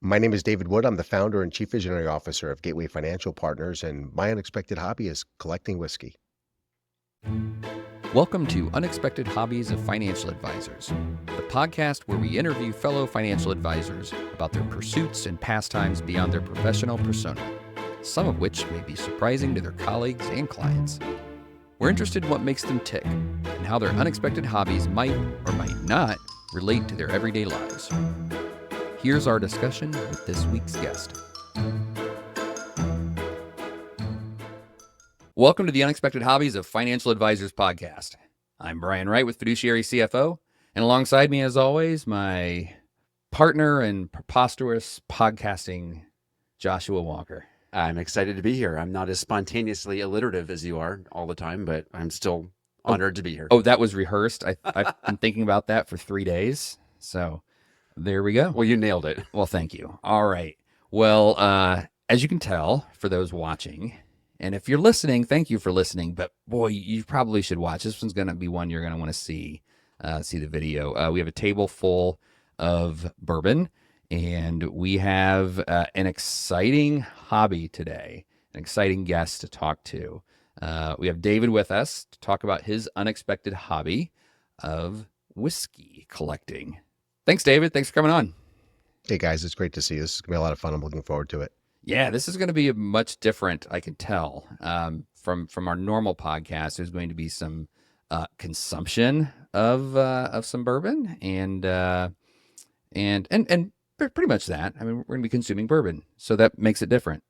My name is David Wood. I'm the founder and chief visionary officer of Gateway Financial Partners, and my unexpected hobby is collecting whiskey. Welcome to Unexpected Hobbies of Financial Advisors, the podcast where we interview fellow financial advisors about their pursuits and pastimes beyond their professional persona, some of which may be surprising to their colleagues and clients. We're interested in what makes them tick and how their unexpected hobbies might or might not relate to their everyday lives. Here's our discussion with this week's guest. Welcome to the Unexpected Hobbies of Financial Advisors podcast. I'm Brian Wright with Fiduciary CFO, and alongside me, as always, my partner in preposterous podcasting, Joshua Walker. I'm excited to be here. I'm not as spontaneously alliterative as you are all the time, but I'm still honored to be here. Oh, that was rehearsed. I've been thinking about that for 3 days, so there we go. Well, you nailed it. Well, thank you. All right. Well, as you can tell, for those watching, and if you're listening, thank you for listening. But boy, you probably should watch. This one's going to be one you're going to want to see the video. We have a table full of bourbon, and we have an exciting hobby today, an exciting guest to talk to. We have David with us to talk about his unexpected hobby of whiskey collecting. Thanks, David. Thanks for coming on. Hey, guys, it's great to see you. This is going to be a lot of fun. I'm looking forward to it. Yeah, this is going to be much different, I can tell, from our normal podcast. There's going to be some consumption of some bourbon and pretty much that. I mean, we're going to be consuming bourbon, so that makes it different.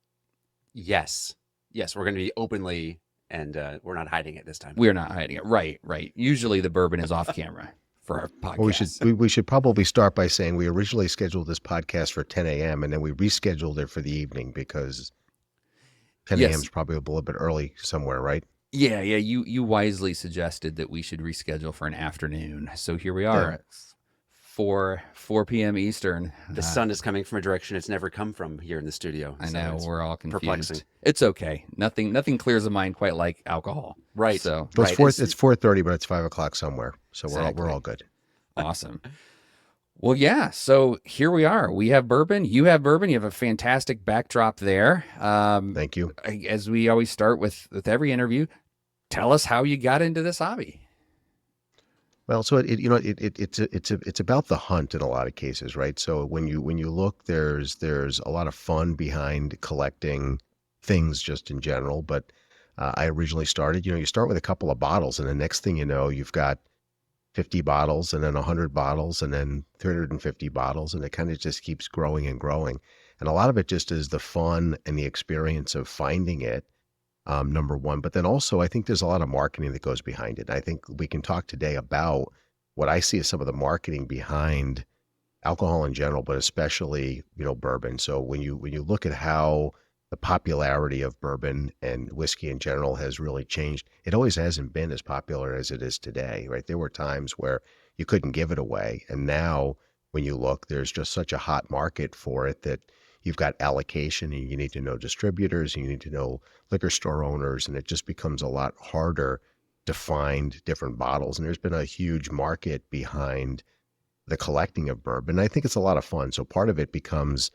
Yes, we're going to be openly, and we're not hiding it this time. We're not hiding it. Right. Usually the bourbon is off camera for our podcast. Well, we should probably start by saying we originally scheduled this podcast for 10 a.m. and then we rescheduled it for the evening because 10 a.m. is probably a little bit early somewhere, right? Yeah. You wisely suggested that we should reschedule for an afternoon. So here we are at 4 p.m. Eastern. The sun is coming from a direction it's never come from here in the studio. I know, we're all confused. Perplexing. It's okay. Nothing clears the mind quite like alcohol. Right. So well, it's 4:30, but it's 5 o'clock somewhere. So exactly. we're all good. Awesome. Well, yeah. So here we are. We have bourbon. You have bourbon. You have a fantastic backdrop there. Thank you. As we always start with every interview, tell us how you got into this hobby. Well, so it's about the hunt in a lot of cases, right? So when you look, there's a lot of fun behind collecting things just in general. But I originally started, you start with a couple of bottles, and the next thing you know, you've got 50 bottles, and then 100 bottles, and then 350 bottles, and it kind of just keeps growing and growing. And a lot of it just is the fun and the experience of finding it. Number one, but then also I think there's a lot of marketing that goes behind it. I think we can talk today about what I see as some of the marketing behind alcohol in general, but especially, bourbon. So when you look at how the popularity of bourbon and whiskey in general has really changed, it always hasn't been as popular as it is today, right? There were times where you couldn't give it away. And now when you look, there's just such a hot market for it that you've got allocation, and you need to know distributors, and you need to know liquor store owners, and it just becomes a lot harder to find different bottles. And there's been a huge market behind the collecting of bourbon. I think it's a lot of fun. So part of it becomes,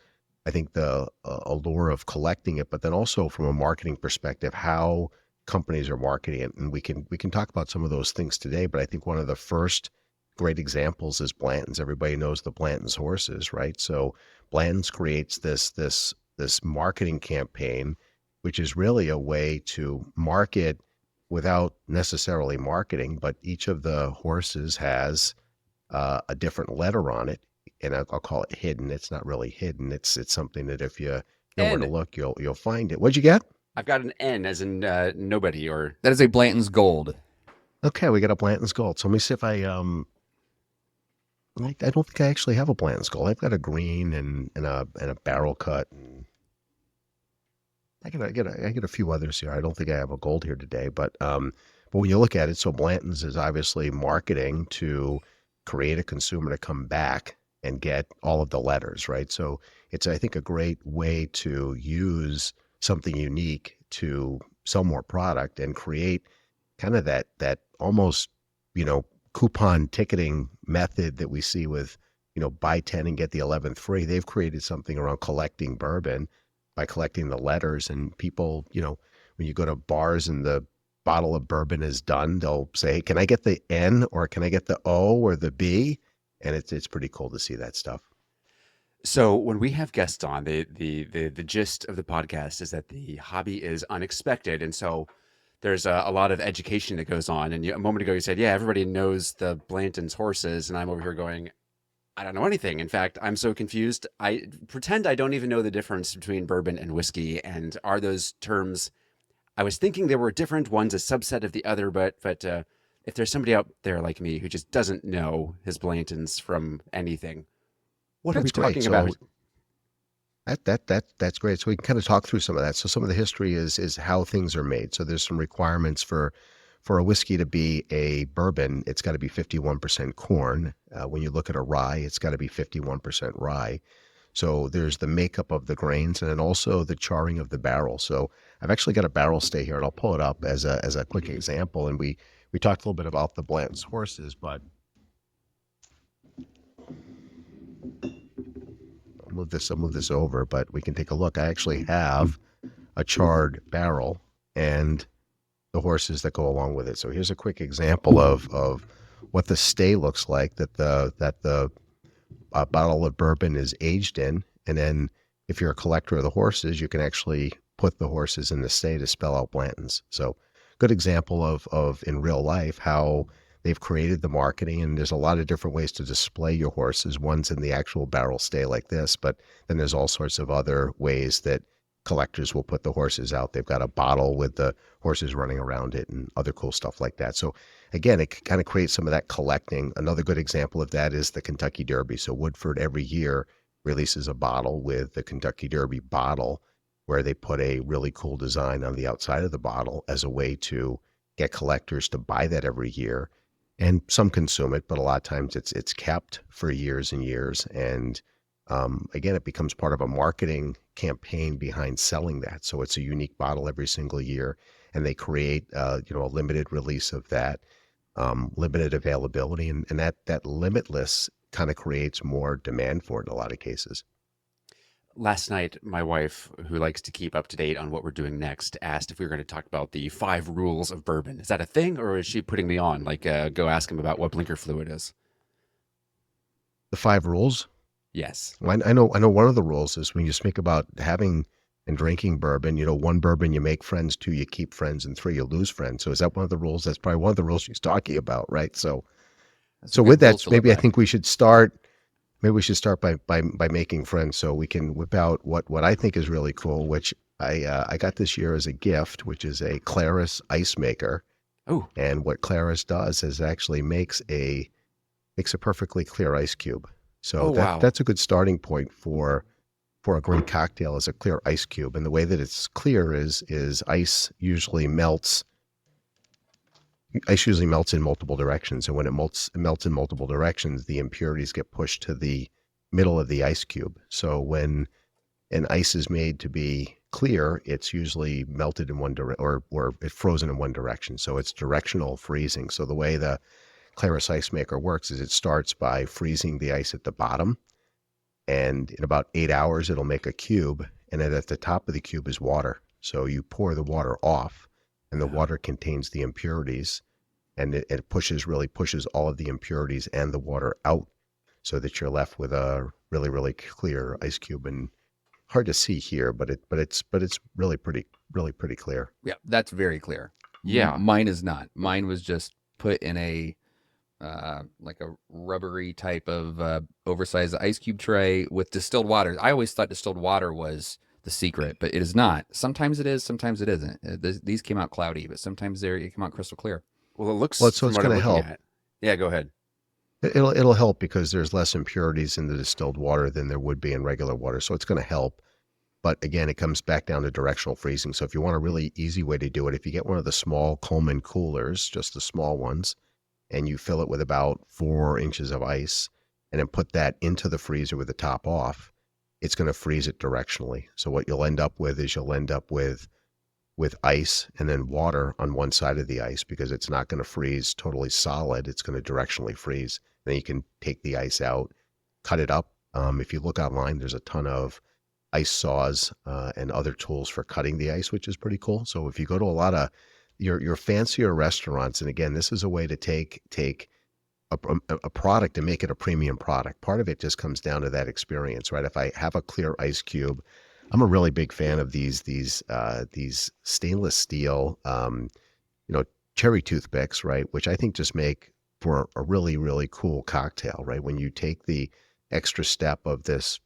I think, the allure of collecting it, but then also from a marketing perspective, how companies are marketing it. And we can talk about some of those things today, but I think one of the first great examples is Blanton's. Everybody knows the Blanton's horses, right? So Blanton's creates this marketing campaign, which is really a way to market without necessarily marketing, but each of the horses has a different letter on it, and I'll call it hidden. It's not really hidden. It's something that if you know where to look, you'll find it. What'd you get? I've got an N as in nobody, or that is a Blanton's Gold. Okay, we got a Blanton's Gold. So let me see if I don't think I actually have a Blanton's Gold. I've got a green and a barrel cut. And I get a few others here. I don't think I have a gold here today, but when you look at it, so Blanton's is obviously marketing to create a consumer to come back and get all of the letters, right? So it's, I think, a great way to use something unique to sell more product and create kind of that almost, coupon ticketing method that we see with buy 10 and get the 11th free. They've created something around collecting bourbon by collecting the letters. And people, when you go to bars and the bottle of bourbon is done, they'll say, hey, can I get the N or can I get the O or the B? And it's pretty cool to see that stuff. So when we have guests on, the gist of the podcast is that the hobby is unexpected, and so there's a lot of education that goes on. And a moment ago, you said, "Yeah, everybody knows the Blanton's horses," and I'm over here going, "I don't know anything. In fact, I'm so confused. I pretend I don't even know the difference between bourbon and whiskey. And are those terms? I was thinking they were different. One's a subset of the other, but if there's somebody out there like me who just doesn't know his Blanton's from anything, what are we That's great. talking So about?" that's great. So we can kind of talk through some of that. So some of the history is how things are made. So there's some requirements for a whiskey to be a bourbon. It's got to be 51% corn. When you look at a rye, it's got to be 51% rye. So there's the makeup of the grains and then also the charring of the barrel. So I've actually got a barrel stay here, and I'll pull it up as a quick example. And we talked a little bit about the Blanton's horses, but I'll move this over, but we can take a look. I actually have a charred barrel and the horses that go along with it. So here's a quick example of what the stay looks like that the bottle of bourbon is aged in. And then if you're a collector of the horses, you can actually put the horses in the stay to spell out Blanton's. So good example of in real life how they've created the marketing, and there's a lot of different ways to display your horses. One's in the actual barrel stay like this, but then there's all sorts of other ways that collectors will put the horses out. They've got a bottle with the horses running around it and other cool stuff like that. So again, it kind of creates some of that collecting. Another good example of that is the Kentucky Derby. So Woodford every year releases a bottle with the Kentucky Derby bottle where they put a really cool design on the outside of the bottle as a way to get collectors to buy that every year. And some consume it, but a lot of times it's kept for years and years. And again, it becomes part of a marketing campaign behind selling that. So it's a unique bottle every single year, and they create a limited release of that, limited availability, and that limitless kind of creates more demand for it in a lot of cases. Last night, my wife, who likes to keep up to date on what we're doing next, asked if we were going to talk about the 5 rules of bourbon. Is that a thing, or is she putting me on? Like, go ask him about what blinker fluid is. The 5 rules. Yes. Well, I know one of the rules is when you speak about having and drinking bourbon, 1 bourbon you make friends, 2 you keep friends, and 3 you lose friends. So is that one of the rules? That's probably one of the rules she's talking about, right? So That's so some with good rules that, to live maybe I by. think we should start. Maybe we should start by making friends, so we can whip out what I think is really cool, which I got this year as a gift, which is a Claris ice maker. Oh, And what Claris does is actually makes a perfectly clear ice cube. So oh, wow. that's a good starting point for a great cocktail is a clear ice cube. And the way that it's clear is ice usually melts in multiple directions. And when it melts in multiple directions, the impurities get pushed to the middle of the ice cube. So when an ice is made to be clear, it's usually melted in one direction or it's frozen in one direction. So it's directional freezing. So the way the Claris ice maker works is it starts by freezing the ice at the bottom. And in about 8 hours, it'll make a cube. And then at the top of the cube is water. So you pour the water off, and the water contains the impurities. And it really pushes all of the impurities and the water out so that you're left with a really, really clear ice cube. And hard to see here, but it's really pretty clear. Yeah, that's very clear. Yeah. Mine is not. Mine was just put in a like a rubbery type of oversized ice cube tray with distilled water. I always thought distilled water was the secret, but it is not. Sometimes it is, sometimes it isn't. These came out cloudy, but sometimes they come out crystal clear. Well, it looks Well, so from it's what I'm going to looking help. at. Yeah, go ahead. It'll help because there's less impurities in the distilled water than there would be in regular water. So it's going to help. But again, it comes back down to directional freezing. So if you want a really easy way to do it, if you get one of the small Coleman coolers, just the small ones, and you fill it with about 4 inches of ice and then put that into the freezer with the top off, it's going to freeze it directionally. So what you'll end up with is with ice and then water on one side of the ice because it's not going to freeze totally solid. It's going to directionally freeze. Then you can take the ice out cut it up. If you look online, there's a ton of ice saws and other tools for cutting the ice, which is pretty cool. So if you go to a lot of your fancier restaurants, and again, this is a way to take a product and make it a premium product. Part of it just comes down to that experience, right? If I have a clear ice cube, I'm a really big fan of these stainless steel, you know, cherry toothpicks, right? Which I think just make for a really, really cool cocktail, right? When you take the extra step of this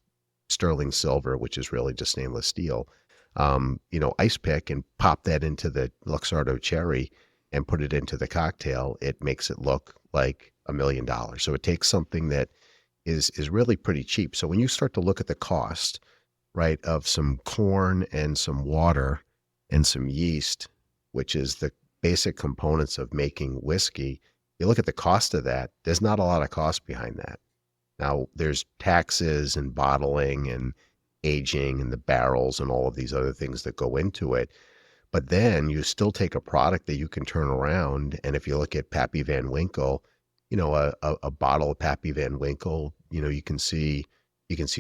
sterling silver, which is really just stainless steel, ice pick and pop that into the Luxardo cherry and put it into the cocktail, it makes it look like $1 million. So it takes something that is really pretty cheap. So when you start to look at the cost, right, of some corn and some water and some yeast, which is the basic components of making whiskey, you look at the cost of that, there's not a lot of cost behind that. Now, there's taxes and bottling and aging and the barrels and all of these other things that go into it. But then you still take a product that you can turn around. And if you look at Pappy Van Winkle, a bottle of Pappy Van Winkle, you can see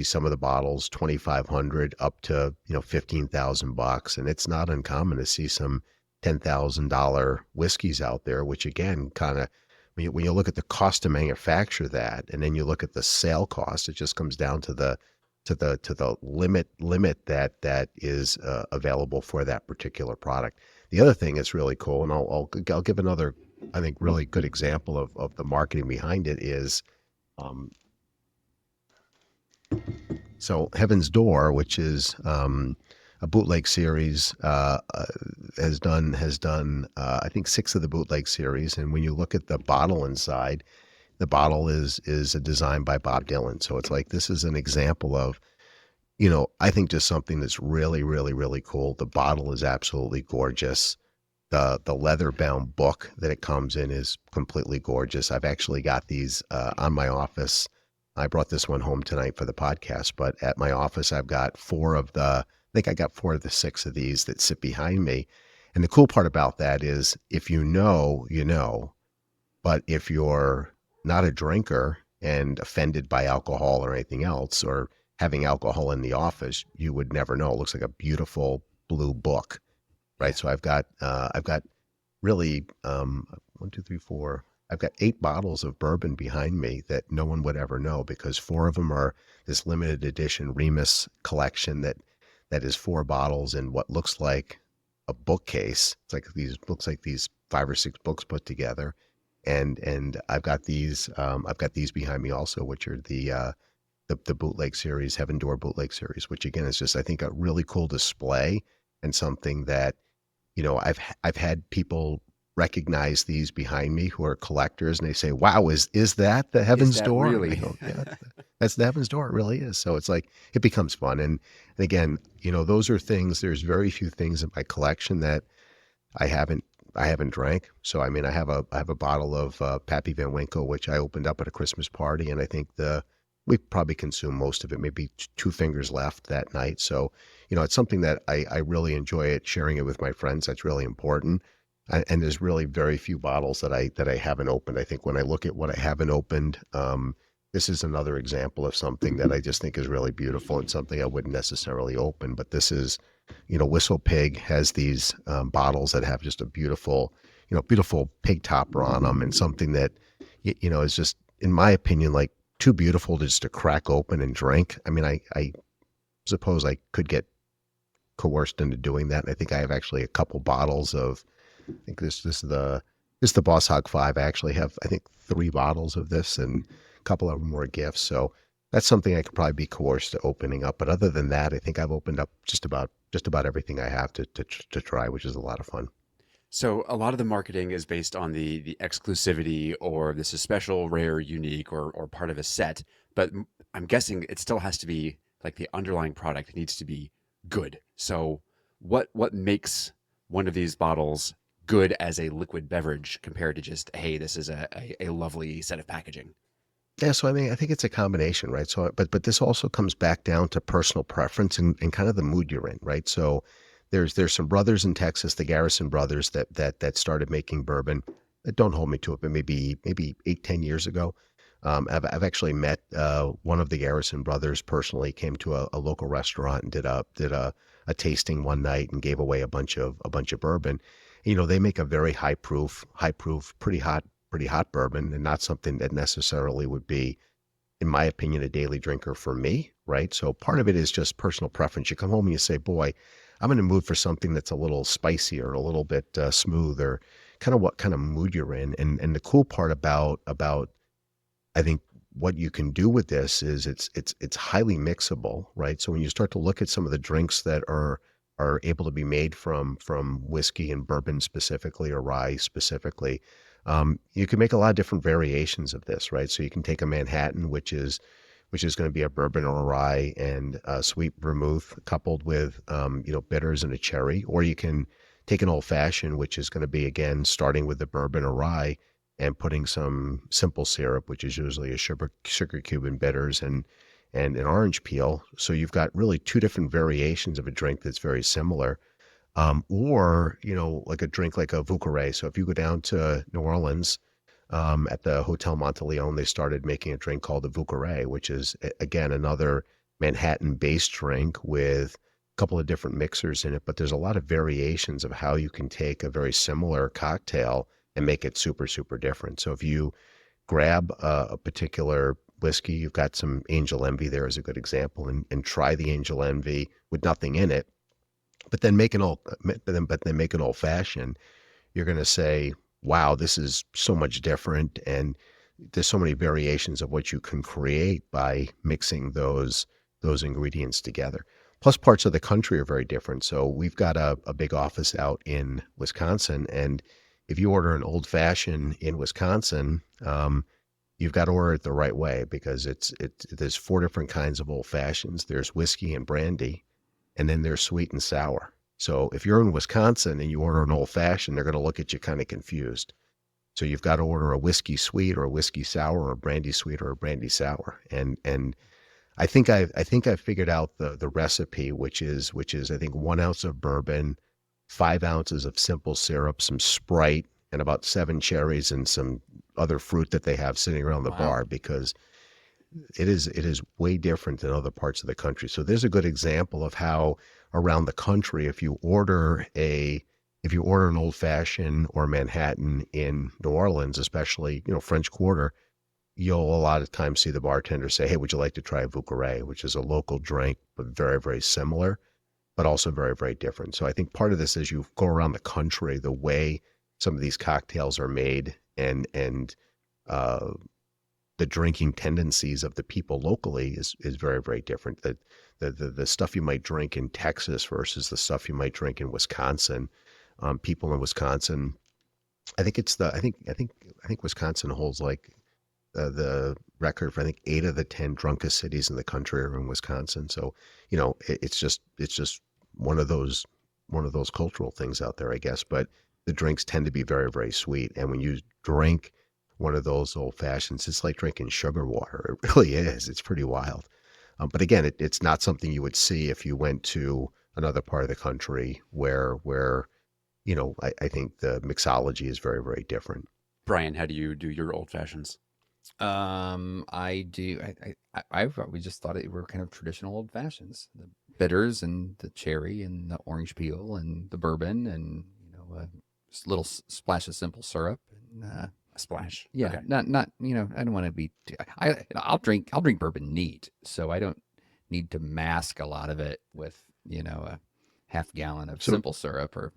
some of the bottles 2,500 up to 15,000 bucks, and it's not uncommon to see some $10,000 whiskeys out there. Which again, kind of when you look at the cost to manufacture that, and then you look at the sale cost, it just comes down to the limit that is available for that particular product. The other thing that's really cool, and I'll give another, I think, really good example of the marketing behind it is, so Heaven's Door, which is a bootleg series, has done I think 6 of the bootleg series. And when you look at the bottle inside, the bottle is a design by Bob Dylan. So it's like, this is an example of, I think just something that's really, really, really cool. The bottle is absolutely gorgeous. The leather bound book that it comes in is completely gorgeous. I've actually got these on my office. I brought this one home tonight for the podcast, but at my office, I got 4 of the 6 of these that sit behind me. And the cool part about that is, if you know, but if you're not a drinker and offended by alcohol or anything else, or having alcohol in the office, you would never know. It looks like a beautiful blue book, right? So I've got really 1, 2, 3, 4. I've got 8 bottles of bourbon behind me that no one would ever know, because 4 of them are this limited edition Remus collection that is 4 bottles in what looks like a bookcase. Looks like these 5 or 6 books put together. And I've got these behind me also, which are the bootleg series, Heaven Door bootleg series, which again is just, I think, a really cool display, and something that, I've had people recognize these behind me who are collectors, and they say, "Wow, is that the Heaven's Door?" Really? And I go, "Yeah, that's the Heaven's Door. It really is." So it's like, it becomes fun. And again, those are things. There's very few things in my collection that I haven't drank. So I mean, I have a bottle of Pappy Van Winkle, which I opened up at a Christmas party, and I think we probably consumed most of it, maybe 2 fingers left that night. So it's something that I really enjoy sharing it with my friends. That's really important. And there's really very few bottles that I haven't opened. I think when I look at what I haven't opened, this is another example of something that I just think is really beautiful, and something I wouldn't necessarily open. But this is, Whistle Pig has these bottles that have just a beautiful pig topper on them, and something that, is just, in my opinion, like too beautiful just to crack open and drink. I mean, I suppose I could get coerced into doing that. And I think I have actually a couple bottles of, I think this is the Boss Hog 5. I actually have, I think, 3 bottles of this, and a couple of them were gifts. So that's something I could probably be coerced to opening up. But other than that, I think I've opened up just about everything I have to try, which is a lot of fun. So a lot of the marketing is based on the exclusivity, or this is special, rare, unique, or part of a set. But I'm guessing it still has to be, like, the underlying product needs to be good. So what makes one of these bottles good as a liquid beverage compared to just, hey, this is a lovely set of packaging? Yeah, so I mean, I think it's a combination, right? So, but this also comes back down to personal preference and kind of the mood you're in, right? So there's some brothers in Texas, the Garrison brothers, that started making bourbon. Don't hold me to it, but maybe 8, 10 years ago. I've actually met one of the Garrison brothers personally. Came to a local restaurant and did a tasting one night and gave away a bunch of bourbon. You know, they make a very high proof, pretty hot bourbon, and not something that necessarily would be, in my opinion, a daily drinker for me, right? So part of it is just personal preference. You come home and you say, boy, I'm in the mood for something that's a little spicier, a little bit smoother, kind of what kind of mood you're in. And the cool part about I think what you can do with this is it's highly mixable, right? So when you start to look at some of the drinks that are able to be made from whiskey and bourbon specifically, or rye specifically, you can make a lot of different variations of this, right? So you can take a Manhattan, which is going to be a bourbon or a rye and a sweet vermouth coupled with bitters and a cherry, or you can take an old fashioned, which is going to be, again, starting with the bourbon or rye and putting some simple syrup, which is usually a sugar cube and bitters and an orange peel. So you've got really two different variations of a drink that's very similar. Or, like a drink like a Vouqueray. So if you go down to New Orleans, at the Hotel Monteleone, they started making a drink called the Vouqueray, which is, again, another Manhattan-based drink with a couple of different mixers in it. But there's a lot of variations of how you can take a very similar cocktail and make it super, super different. So if you grab a particular whiskey, you've got some Angel Envy there as a good example, and try the Angel Envy with nothing in it, but then make an old fashioned, you're going to say, wow, this is so much different. And there's so many variations of what you can create by mixing those ingredients together. Plus, parts of the country are very different. So we've got a big office out in Wisconsin, and if you order an old fashioned in Wisconsin, you've got to order it the right way, because there's four different kinds of old fashions. There's whiskey and brandy, and then there's sweet and sour. So if you're in Wisconsin and you order an old fashioned, they're going to look at you kind of confused. So you've got to order a whiskey sweet or a whiskey sour or a brandy sweet or a brandy sour. And I think I've figured out the recipe, which is I think 1 ounce of bourbon, 5 ounces of simple syrup, some Sprite, and about 7 cherries and some other fruit that they have sitting around the Wow. bar, because it is way different than other parts of the country. So there's a good example of how around the country, if you order an old fashioned or Manhattan in New Orleans, especially, French Quarter, you'll a lot of times see the bartender say, hey, would you like to try a Vouqueray, which is a local drink, but very, very similar, but also very, very different. So I think part of this is you go around the country, the way some of these cocktails are made, and the drinking tendencies of the people locally is very, very different. The stuff you might drink in Texas versus the stuff you might drink in Wisconsin. People in Wisconsin, I think Wisconsin holds like the record for, I think, 8 of the 10 drunkest cities in the country are in Wisconsin. So it's just one of those cultural things out there, I guess. But the drinks tend to be very, very sweet, and when you drink one of those old fashions, it's like drinking sugar water. It really is. It's pretty wild. But again, it's not something you would see if you went to another part of the country where I think the mixology is very, very different. Brian, how do you do your old fashions? I do. We just thought it were kind of traditional old fashions, the bitters and the cherry and the orange peel and the bourbon and a little splash of simple syrup and A splash. yeah, Okay. not I don't want to be. I'll drink bourbon neat, so I don't need to mask a lot of it with a half gallon of So simple syrup or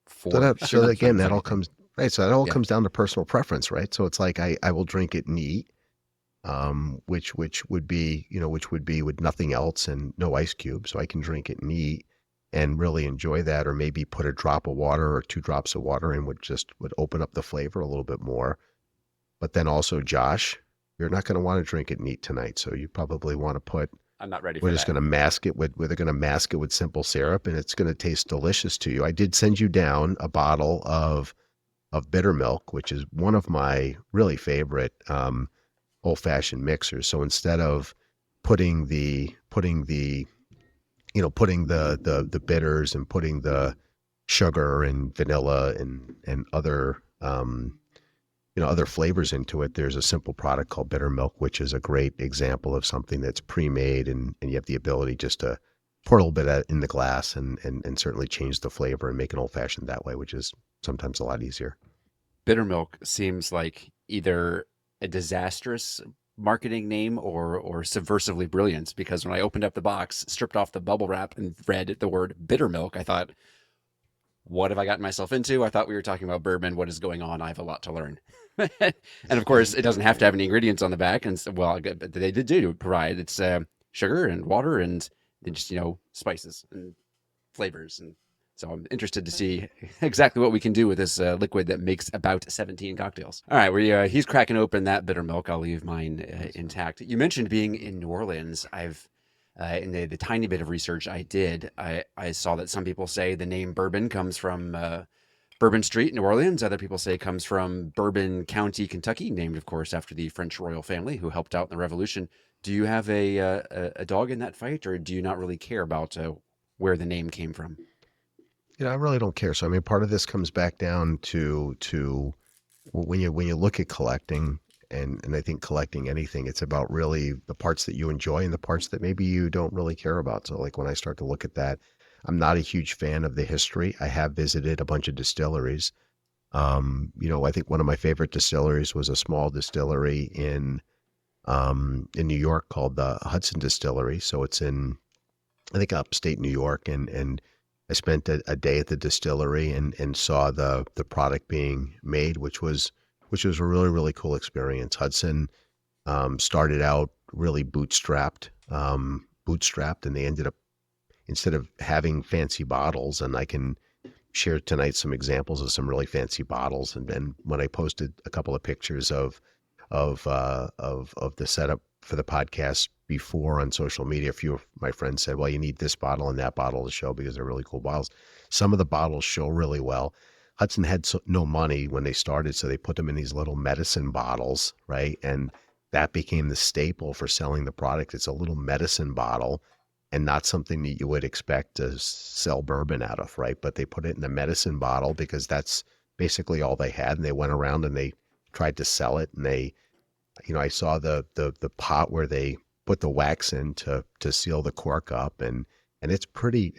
so four so sugar again, cubes or that all anything. comes right. So that all Yeah. comes down to personal preference, right? So it's like I will drink it neat, which would be with nothing else and no ice cube. So I can drink it neat and really enjoy that, or maybe put a drop of water or 2 drops of water in, would open up the flavor a little bit more. But then also, Josh, you're not going to want to drink it neat tonight, so you probably want to put. I'm not ready We're for just that. going to mask it with. We're going to mask it with simple syrup, and it's going to taste delicious to you. I did send you down a bottle of bitter milk, which is one of my really favorite old fashioned mixers. So instead of putting the bitters and putting the sugar and vanilla and other other flavors into it. There's a simple product called bitter milk, which is a great example of something that's pre-made, and you have the ability just to pour a little bit in the glass and certainly change the flavor and make an old fashioned that way, which is sometimes a lot easier. Bitter milk seems like either a disastrous marketing name or subversively brilliant, because when I opened up the box, stripped off the bubble wrap, and read the word bitter milk, I thought, what have I gotten myself into? I thought we were talking about bourbon. What is going on? I have a lot to learn. And of course, it doesn't have to have any ingredients on the back. And so, well, but they did do provide it's sugar and water and just, spices and flavors. And so I'm interested to see exactly what we can do with this liquid that makes about 17 cocktails. All right, he's cracking open that bitter milk. I'll leave mine intact. You mentioned being in New Orleans. I've in the tiny bit of research I did, I saw that some people say the name Bourbon comes from Bourbon Street, New Orleans. Other people say it comes from Bourbon County, Kentucky, named, of course, after the French royal family who helped out in the Revolution. Do you have a dog in that fight, or do you not really care about where the name came from? I really don't care. So I mean, part of this comes back down to when you look at collecting, and I think collecting anything, it's about really the parts that you enjoy and the parts that maybe you don't really care about. So like when I start to look at that, I'm not a huge fan of the history. I have visited a bunch of distilleries. I think one of my favorite distilleries was a small distillery in New York called the Hudson Distillery. So it's in, I think, upstate New York, and I spent a day at the distillery and saw the product being made, which was a really, really cool experience. Hudson started out really bootstrapped, and they ended up, instead of having fancy bottles, and I can share tonight some examples of some really fancy bottles. And then when I posted a couple of pictures of the setup for the podcast before on social media, a few of my friends said, well, you need this bottle and that bottle to show because they're really cool bottles. Some of the bottles show really well. Hudson had no money when they started, so they put them in these little medicine bottles, right? And that became the staple for selling the product. It's a little medicine bottle and not something that you would expect to sell bourbon out of, right? But they put it in a medicine bottle because that's basically all they had. And they went around and they tried to sell it. And I saw the pot where they put the wax in to seal the cork up, and it's pretty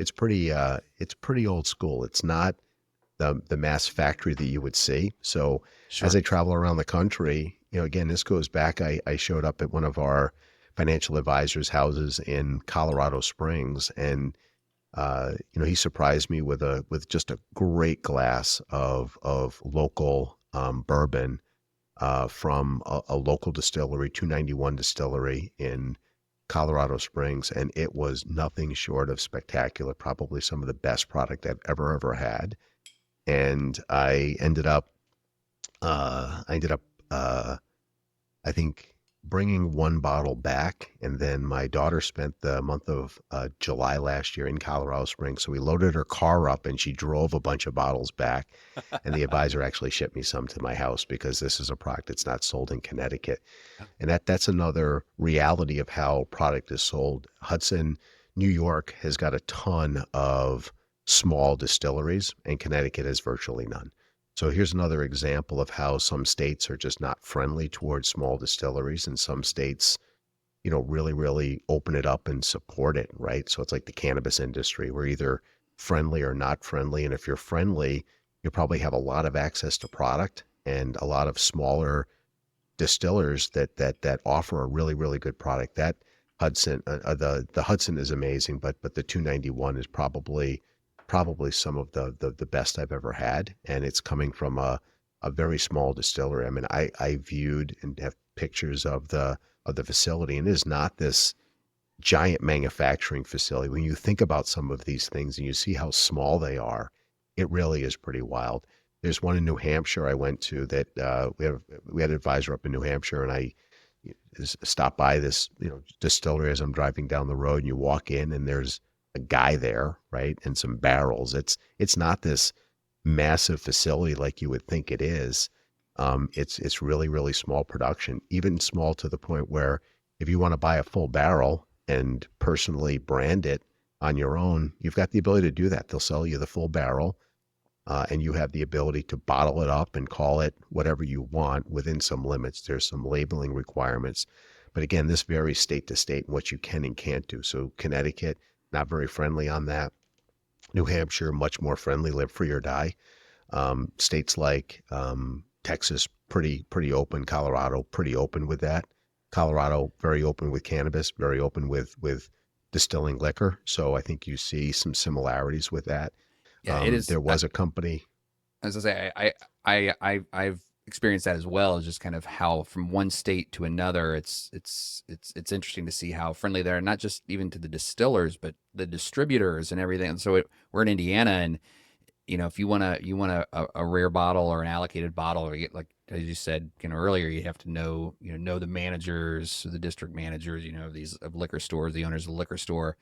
old school. It's not the mass factory that you would see. So Sure. as I travel around the country, again, this goes back. I showed up at one of our financial advisors' houses in Colorado Springs, and he surprised me with just a great glass of local bourbon from a local distillery, 291 Distillery in Colorado Springs, and it was nothing short of spectacular. Probably some of the best product I've ever had. And I ended up, I think, bringing one bottle back, and then my daughter spent the month of July last year in Colorado Springs. So we loaded her car up, and she drove a bunch of bottles back. And the advisor actually shipped me some to my house because this is a product that's not sold in Connecticut. And that's another reality of how product is sold. Hudson, New York has got a ton of small distilleries, and Connecticut has virtually none. So here's another example of how some states are just not friendly towards small distilleries, and some states, really, really open it up and support it, right? So it's like the cannabis industry. We're either friendly or not friendly. And if you're friendly, you probably have a lot of access to product and a lot of smaller distillers that offer a really, really good product. That Hudson, the Hudson is amazing, but the 291 is probably some of the best I've ever had, and it's coming from a very small distillery. I mean, I viewed and have pictures of the facility, and it is not this giant manufacturing facility. When you think about some of these things and you see how small they are, it really is pretty wild. There's one in New Hampshire I went to that we had an advisor up in New Hampshire, and I stopped by this distillery as I'm driving down the road, and you walk in and there's a guy there, right, and some barrels. It's not this massive facility like you would think it is. It's really, really small production, even small to the point where if you want to buy a full barrel and personally brand it on your own, you've got the ability to do that. They'll sell you the full barrel. and you have the ability to bottle it up and call it whatever you want within some limits. There's some labeling requirements. But again, this varies state to state and what you can and can't do. So Connecticut, not very friendly on that. New Hampshire, much more friendly, live free or die. States like Texas, pretty open. Colorado, pretty open with that. Colorado, very open with cannabis, very open with distilling liquor. So I think you see some similarities with that. Yeah, it is. There was a company. As I say, I've experienced that as well. Just kind of how from one state to another, it's interesting to see how friendly they're, not just even to the distillers, but the distributors and everything. And so we're in Indiana, and if you want a rare bottle or an allocated bottle, or you get, like as you said earlier, you have to know the managers, the district managers, these of liquor stores, the owners of the liquor store.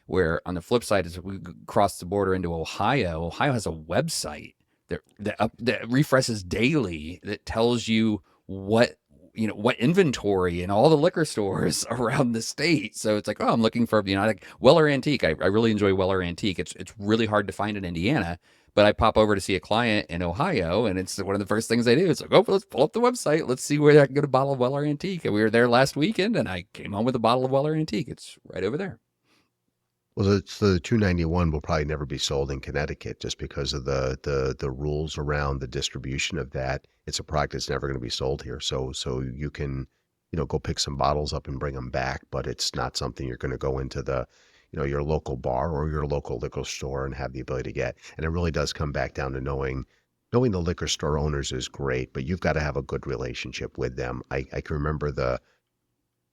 Where on the flip side is we cross the border into Ohio. Ohio has a website that refreshes daily, that tells you what inventory in all the liquor stores around the state. So it's like, oh, I'm looking for like Weller Antique. I really enjoy Weller Antique. It's really hard to find in Indiana, but I pop over to see a client in Ohio, and it's one of the first things I do. It's like, oh, let's pull up the website. Let's see where I can get a bottle of Weller Antique. And we were there last weekend, and I came home with a bottle of Weller Antique. It's right over there. Well, the 291 will probably never be sold in Connecticut just because of the rules around the distribution of that. It's a product that's never going to be sold here. So you can, go pick some bottles up and bring them back, but it's not something you're going to go into your local bar or your local liquor store and have the ability to get. And it really does come back down to knowing the liquor store owners is great, but you've got to have a good relationship with them. I can remember the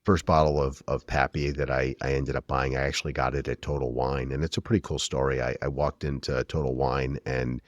first bottle of Pappy that I ended up buying. I actually got it at Total Wine, and it's a pretty cool story. I walked into Total Wine, and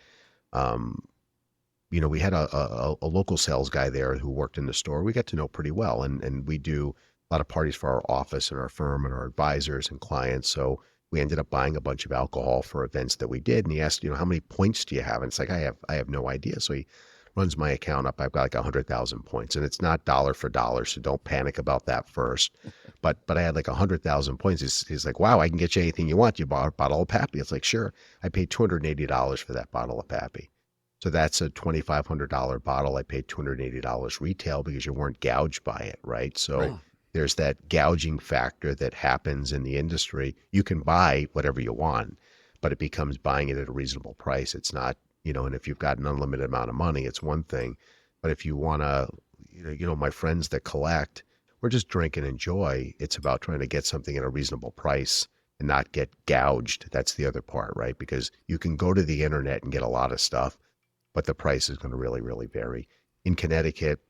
we had a local sales guy there who worked in the store. We got to know pretty well, and we do a lot of parties for our office and our firm and our advisors and clients. So we ended up buying a bunch of alcohol for events that we did. And he asked, how many points do you have? And it's like, I have no idea. So he runs my account up. I've got like 100,000 points, and it's not dollar for dollar. So don't panic about that first. But I had like 100,000 points. He's like, wow, I can get you anything you want. You bought a bottle of Pappy. It's like, sure. I paid $280 for that bottle of Pappy. So that's a $2,500 bottle. I paid $280 retail because you weren't gouged by it, right? So Right. There's that gouging factor that happens in the industry. You can buy whatever you want, but it becomes buying it at a reasonable price. It's not, and if you've got an unlimited amount of money, it's one thing. But if you want to, my friends that collect, we're just drink and enjoy. It's about trying to get something at a reasonable price and not get gouged. That's the other part, right? Because you can go to the internet and get a lot of stuff, but the price is going to really, really vary. In Connecticut,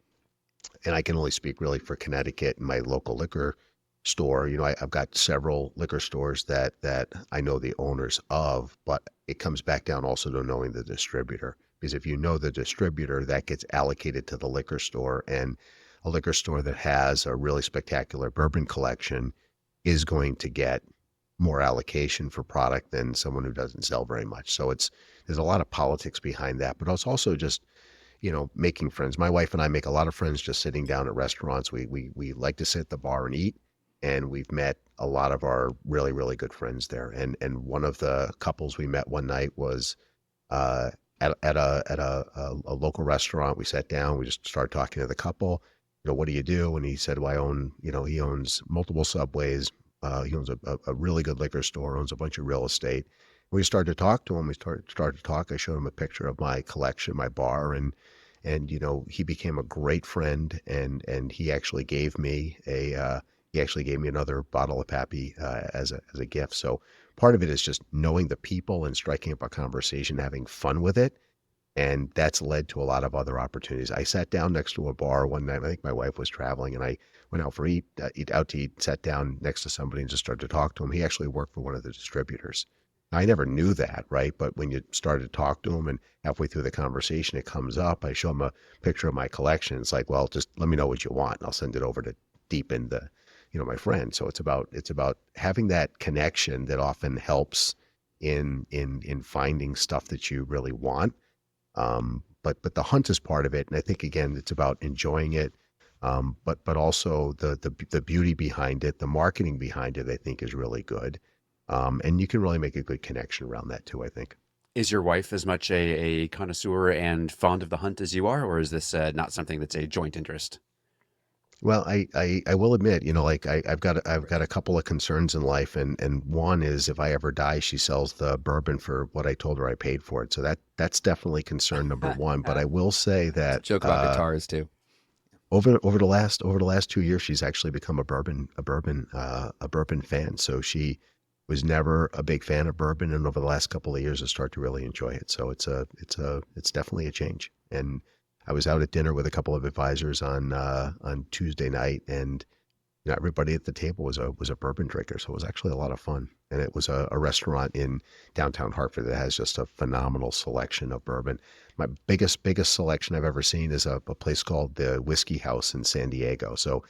and I can only speak really for Connecticut and my local liquor store. I've got several liquor stores that I know the owners of, but it comes back down also to knowing the distributor. Because if you know the distributor, that gets allocated to the liquor store, and a liquor store that has a really spectacular bourbon collection is going to get more allocation for product than someone who doesn't sell very much. So there's a lot of politics behind that, but it's also just making friends. My wife and I make a lot of friends just sitting down at restaurants. We like to sit at the bar and eat, and we've met a lot of our really, really good friends there. And one of the couples we met one night was at a local restaurant. We sat down, we just started talking to the couple. What do you do? And he said, well, I own, he owns multiple Subways. He owns a really good liquor store, owns a bunch of real estate. We started to talk to him. We started to talk. I showed him a picture of my collection, my bar, and he became a great friend. And he actually gave me another bottle of Pappy as a gift. So part of it is just knowing the people and striking up a conversation, having fun with it, and that's led to a lot of other opportunities. I sat down next to a bar one night. I think my wife was traveling, and I went out to eat, sat down next to somebody and just started to talk to him. He actually worked for one of the distributors. I never knew that, right? But when you started to talk to him and halfway through the conversation, it comes up. I show him a picture of my collection. It's like, well, just let me know what you want, and I'll send it over to deepen my friend. So it's about having that connection that often helps in finding stuff that you really want. But the hunt is part of it, and I think again, it's about enjoying it. But also the beauty behind it, the marketing behind it, I think is really good. And you can really make a good connection around that too, I think. Is your wife as much a connoisseur and fond of the hunt as you are, or is this not something that's a joint interest? Well, I will admit, like I've got a couple of concerns in life, and one is if I ever die, she sells the bourbon for what I told her I paid for it. So that's definitely concern number one. But I will say It's a that joke about guitars too. over the last 2 years, she's actually become a bourbon fan. So she was never a big fan of bourbon, and over the last couple of years, has started to really enjoy it. So it's definitely a change. And I was out at dinner with a couple of advisors on Tuesday night, and everybody at the table was a bourbon drinker. So it was actually a lot of fun. And it was a restaurant in downtown Hartford that has just a phenomenal selection of bourbon. My biggest selection I've ever seen is a place called the Whiskey House in San Diego. So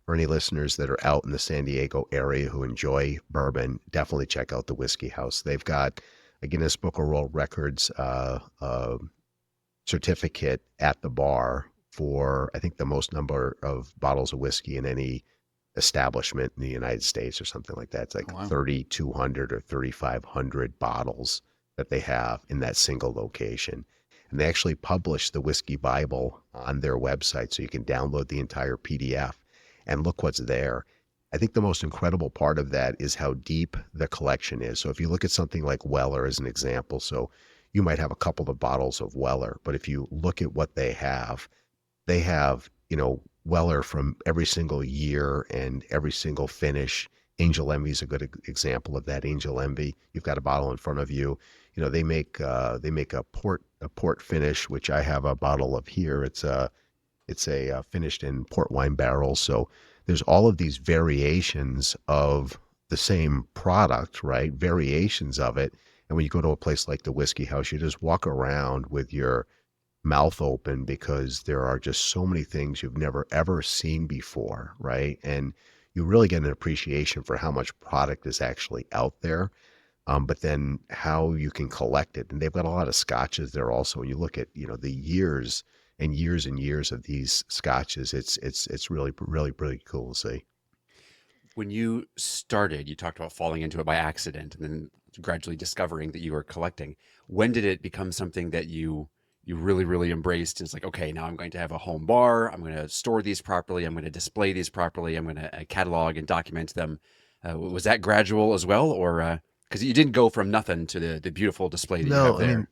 for any listeners that are out in the San Diego area who enjoy bourbon, definitely check out the Whiskey House. They've got a Guinness Book of World Records certificate at the bar for, I think, the most number of bottles of whiskey in any establishment in the United States or something like that. It's like Oh, wow. 3,200 or 3,500 bottles that they have in that single location. And they actually publish the Whiskey Bible on their website, so you can download the entire PDF and look what's there. I think the most incredible part of that is how deep the collection is. So if you look at something like Weller as an example, so you might have a couple of bottles of Weller, but if you look at what they have, Weller from every single year and every single finish. Angel Envy is a good example of that. Angel Envy, you've got a bottle in front of you. They make a port finish, which I have a bottle of here. It's a finished in port wine barrels. So there's all of these variations of the same product, right? Variations of it. And when you go to a place like the Whiskey House, you just walk around with your mouth open because there are just so many things you've never ever seen before, right? And you really get an appreciation for how much product is actually out there, but then how you can collect it. And they've got a lot of scotches there also. When you look at the years and years and years of these scotches, it's really really really cool to see. When you started, you talked about falling into it by accident and then gradually discovering that you were collecting. When did it become something that you really, really embraced? It's like, okay, now I'm going to have a home bar. I'm going to store these properly. I'm going to display these properly. I'm going to catalog and document them. Was that gradual as well, or because you didn't go from nothing to the beautiful display that you have No, I there? mean,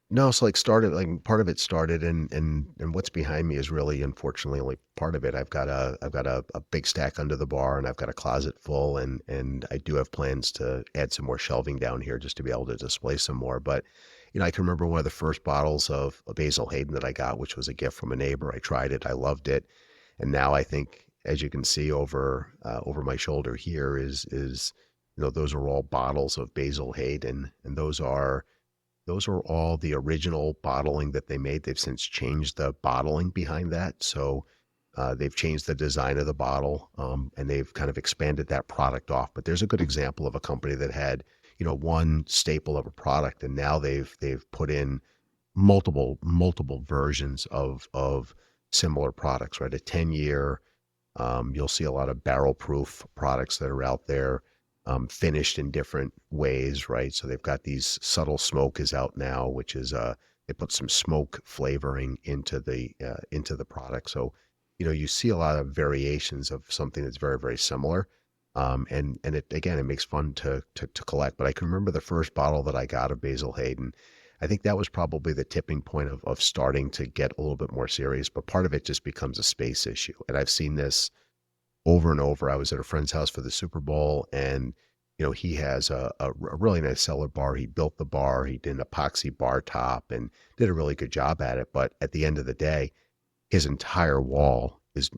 no, so like started like part of it started and what's behind me is really unfortunately only part of it. I've got a big stack under the bar and I've got a closet full and I do have plans to add some more shelving down here just to be able to display some more. But I can remember one of the first bottles of Basil Hayden that I got, which was a gift from a neighbor. I tried it, I loved it, and now I think, as you can see over my shoulder here, is those are all bottles of Basil Hayden, and those are all the original bottling that they made. They've since changed the bottling behind that. So they've changed the design of the bottle, and they've kind of expanded that product off. But there's a good example of a company that had, one staple of a product, and now they've put in multiple versions of similar products, right? A 10-year, you'll see a lot of barrel proof products that are out there, finished in different ways, right? So they've got these subtle smoke is out now, which is they put some smoke flavoring into the product. So you see a lot of variations of something that's very very similar, and it again it makes fun to collect. But I can remember the first bottle that I got of Basil Hayden. I think that was probably the tipping point of starting to get a little bit more serious. But part of it just becomes a space issue, and I've seen this over and over. I was at a friend's house for the Super Bowl, and he has a really nice cellar bar. He built the bar. He did an epoxy bar top and did a really good job at it. But at the end of the day, his entire wall is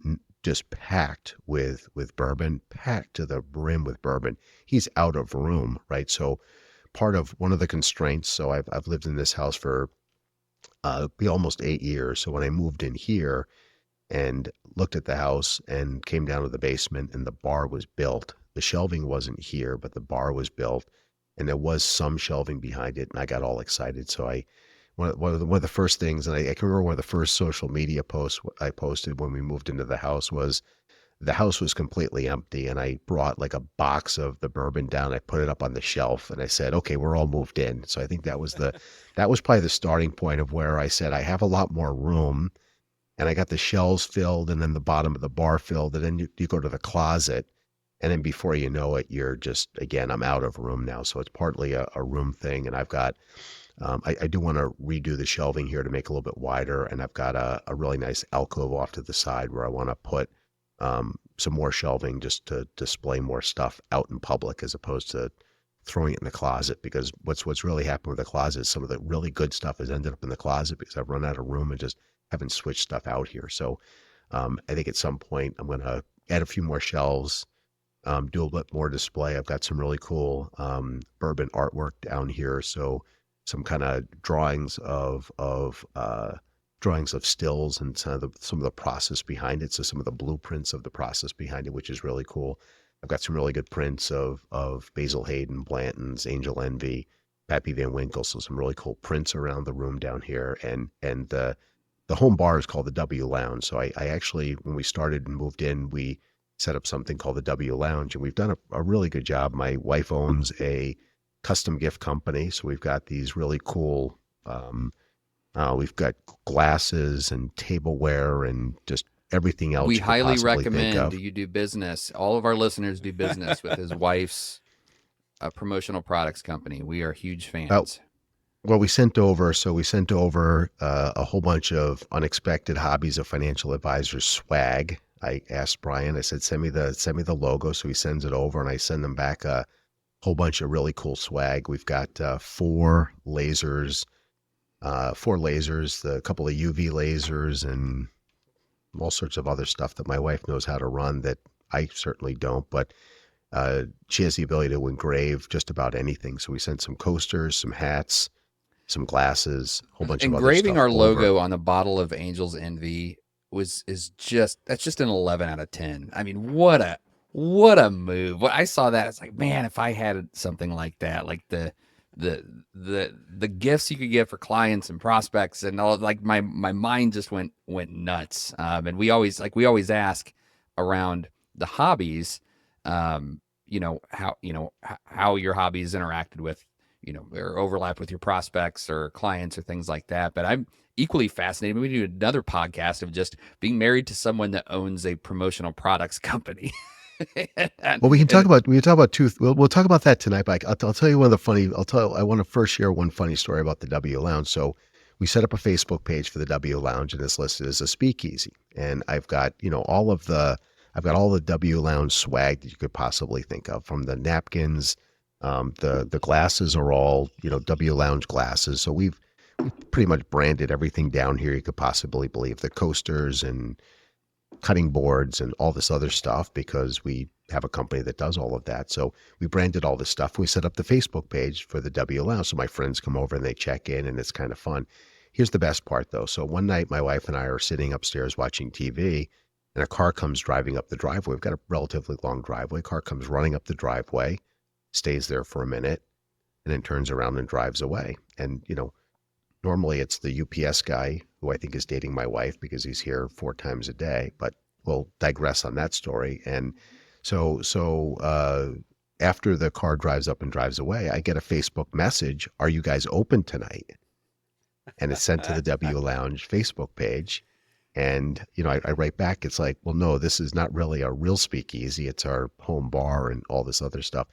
just packed with bourbon, packed to the brim with bourbon. He's out of room, right? So part of one of the constraints. So I've lived in this house for be almost 8 years. So when I moved in here and looked at the house and came down to the basement and the bar was built. The shelving wasn't here, but the bar was built and there was some shelving behind it. And I got all excited. So one of the first things, and I can remember one of the first social media posts I posted when we moved into the house was the house was completely empty, and I brought like a box of the bourbon down. I put it up on the shelf, and I said, okay, we're all moved in. So I think that was probably the starting point of where I said, I have a lot more room, and I got the shelves filled, and then the bottom of the bar filled, and then you go to the closet, and then before you know it, you're just, again, I'm out of room now. So it's partly a room thing, and I've got, I do want to redo the shelving here to make it a little bit wider, and I've got a really nice alcove off to the side where I want to put some more shelving just to display more stuff out in public as opposed to throwing it in the closet. Because what's really happened with the closet is some of the really good stuff has ended up in the closet because I've run out of room and just haven't switched stuff out here. So I think at some point I'm going to add a few more shelves, do a bit more display. I've got some really cool bourbon artwork down here. So some kind of drawings of stills and some of the process behind it. So some of the blueprints of the process behind it, which is really cool. I've got some really good prints of Basil Hayden, Blanton's, Angel Envy, Pappy Van Winkle. So some really cool prints around the room down here. And the home bar is called the W Lounge. So I actually, when we started and moved in, we set up something called the W Lounge, and we've done a really good job. My wife owns a custom gift company, so we've got these really cool. We've got glasses and tableware and just everything else We you could highly possibly think recommend of. you do business. All of our listeners do business with his wife's promotional products company. We are huge Oh, fans. well, we sent over a whole bunch of unexpected hobbies of financial advisors swag. I asked Brian. I said, send me the logo. So he sends it over, and I send them back a whole bunch of really cool swag. We've got four lasers, a couple of UV lasers, and all sorts of other stuff that my wife knows how to run that I certainly don't. But she has the ability to engrave just about anything. So we sent some coasters, some hats, some glasses, a whole bunch of other Engraving stuff our over. logo on the bottle of Angel's Envy that's just an 11 out of 10. I mean, what a move. When I saw that, it's like, man, if I had something like that, like the gifts you could get for clients and prospects and all, like my mind just went nuts. And we always ask around the hobbies, how your hobbies interacted with, or overlap with your prospects or clients or things like that. But I'm equally fascinated. We do another podcast of just being married to someone that owns a promotional products company. and, Well, and we can talk about two. We'll talk about that tonight. But I'll tell you one of the funny. I want to first share one funny story about the W Lounge. So we set up a Facebook page for the W Lounge, and it's listed as a speakeasy. And I've got I've got all the W Lounge swag that you could possibly think of, from the napkins. The glasses are all W Lounge glasses. So we've pretty much branded everything down here you could possibly believe. The coasters and cutting boards and all this other stuff, because we have a company that does all of that. So we branded all this stuff. We set up the Facebook page for the W Lounge. So my friends come over and they check in, and it's kind of fun. Here's the best part though. So one night my wife and I are sitting upstairs watching TV, and a car comes driving up the driveway. We've got a relatively long driveway. Car comes running up the driveway, stays there for a minute, and then turns around and drives away. And, normally it's the UPS guy, who I think is dating my wife because he's here 4 times a day, but we'll digress on that story. And so after the car drives up and drives away, I get a Facebook message, "Are you guys open tonight?" And it's sent to the W Lounge Facebook page. And, I write back, it's like, well, no, this is not really a real speakeasy. It's our home bar and all this other stuff.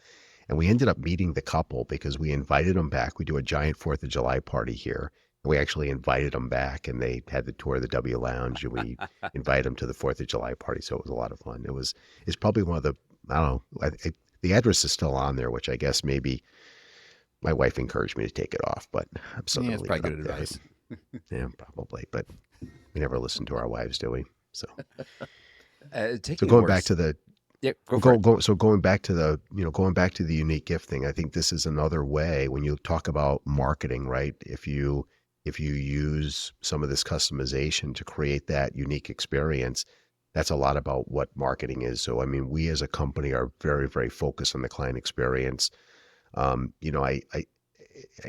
And we ended up meeting the couple because we invited them back. We do a giant 4th of July party here. We actually invited them back, and they had the tour of the W Lounge, and we invited them to the 4th of July party. So it was a lot of fun. It's probably one of the, I don't know, the address is still on there, which I guess maybe my wife encouraged me to take it off, but I'm still yeah, going it's to leave probably it good up there. advice. Yeah, probably, but we never listen to our wives, do we? So Taking going more back s- to the yeah, go for it. going back to the unique gift thing, I think this is another way when you talk about marketing, right? If you use some of this customization to create that unique experience, that's a lot about what marketing is. So, I mean, we as a company are very, very focused on the client experience. I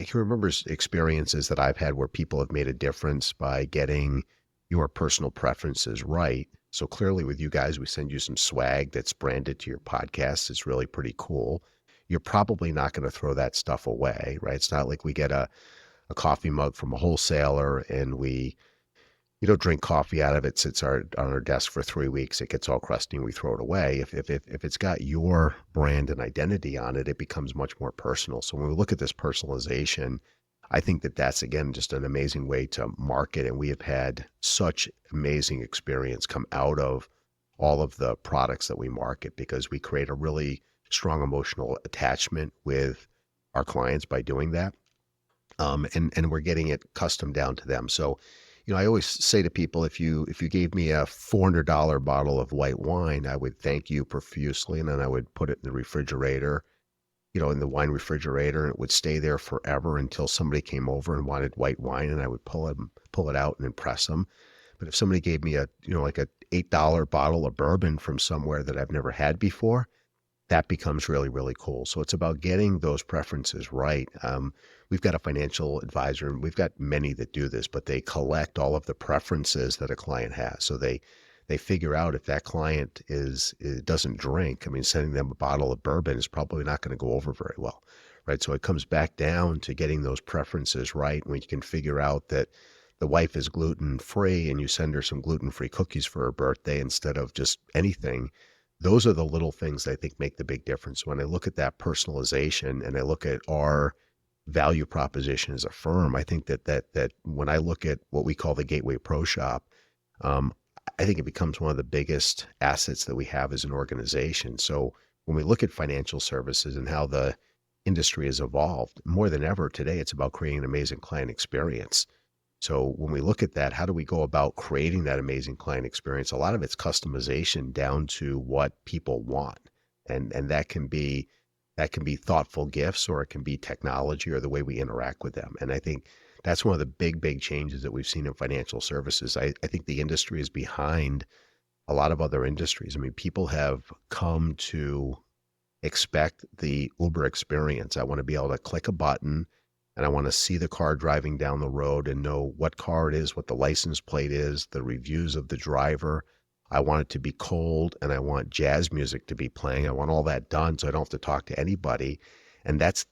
can remember experiences that I've had where people have made a difference by getting your personal preferences right. So clearly with you guys, we send you some swag that's branded to your podcast. It's really pretty cool. You're probably not going to throw that stuff away, right? It's not like we get a coffee mug from a wholesaler and we, drink coffee out of it, sits on our desk for 3 weeks, it gets all crusty and we throw it away. If it's got your brand and identity on it, it becomes much more personal. So when we look at this personalization, I think that that's, again, just an amazing way to market. And we have had such amazing experience come out of all of the products that we market because we create a really strong emotional attachment with our clients by doing that. And we're getting it custom down to them. So, I always say to people, if you gave me a $400 bottle of white wine, I would thank you profusely, and then I would put it in the refrigerator, in the wine refrigerator, and it would stay there forever until somebody came over and wanted white wine, and I would pull it out and impress them. But if somebody gave me like a $8 bottle of bourbon from somewhere that I've never had before, that becomes really, really cool. So it's about getting those preferences right. We've got a financial advisor, and we've got many that do this, but they collect all of the preferences that a client has. So they figure out if that client doesn't drink. I mean, sending them a bottle of bourbon is probably not going to go over very well, right? So it comes back down to getting those preferences right. When you can figure out that the wife is gluten free and you send her some gluten free cookies for her birthday instead of just anything. Those are the little things that I think make the big difference. When I look at that personalization and I look at our value proposition as a firm, I think that when I look at what we call the Gateway Pro Shop, um, I think it becomes one of the biggest assets that we have as an organization. So when we look at financial services and how the industry has evolved, more than ever today, it's about creating an amazing client experience. So when we look at that, how do we go about creating that amazing client experience? A lot of it's customization down to what people want. And that can be thoughtful gifts, or it can be technology or the way we interact with them. And I think that's one of the big changes that we've seen in financial services. I think the industry is behind a lot of other industries. I mean, people have come to expect the Uber experience. I want to be able to click a button and I want to see the car driving down the road and know what car it is, what the license plate is, the reviews of the driver. I want it to be cold and I want jazz music to be playing. I want all that done so I don't have to talk to anybody. And that's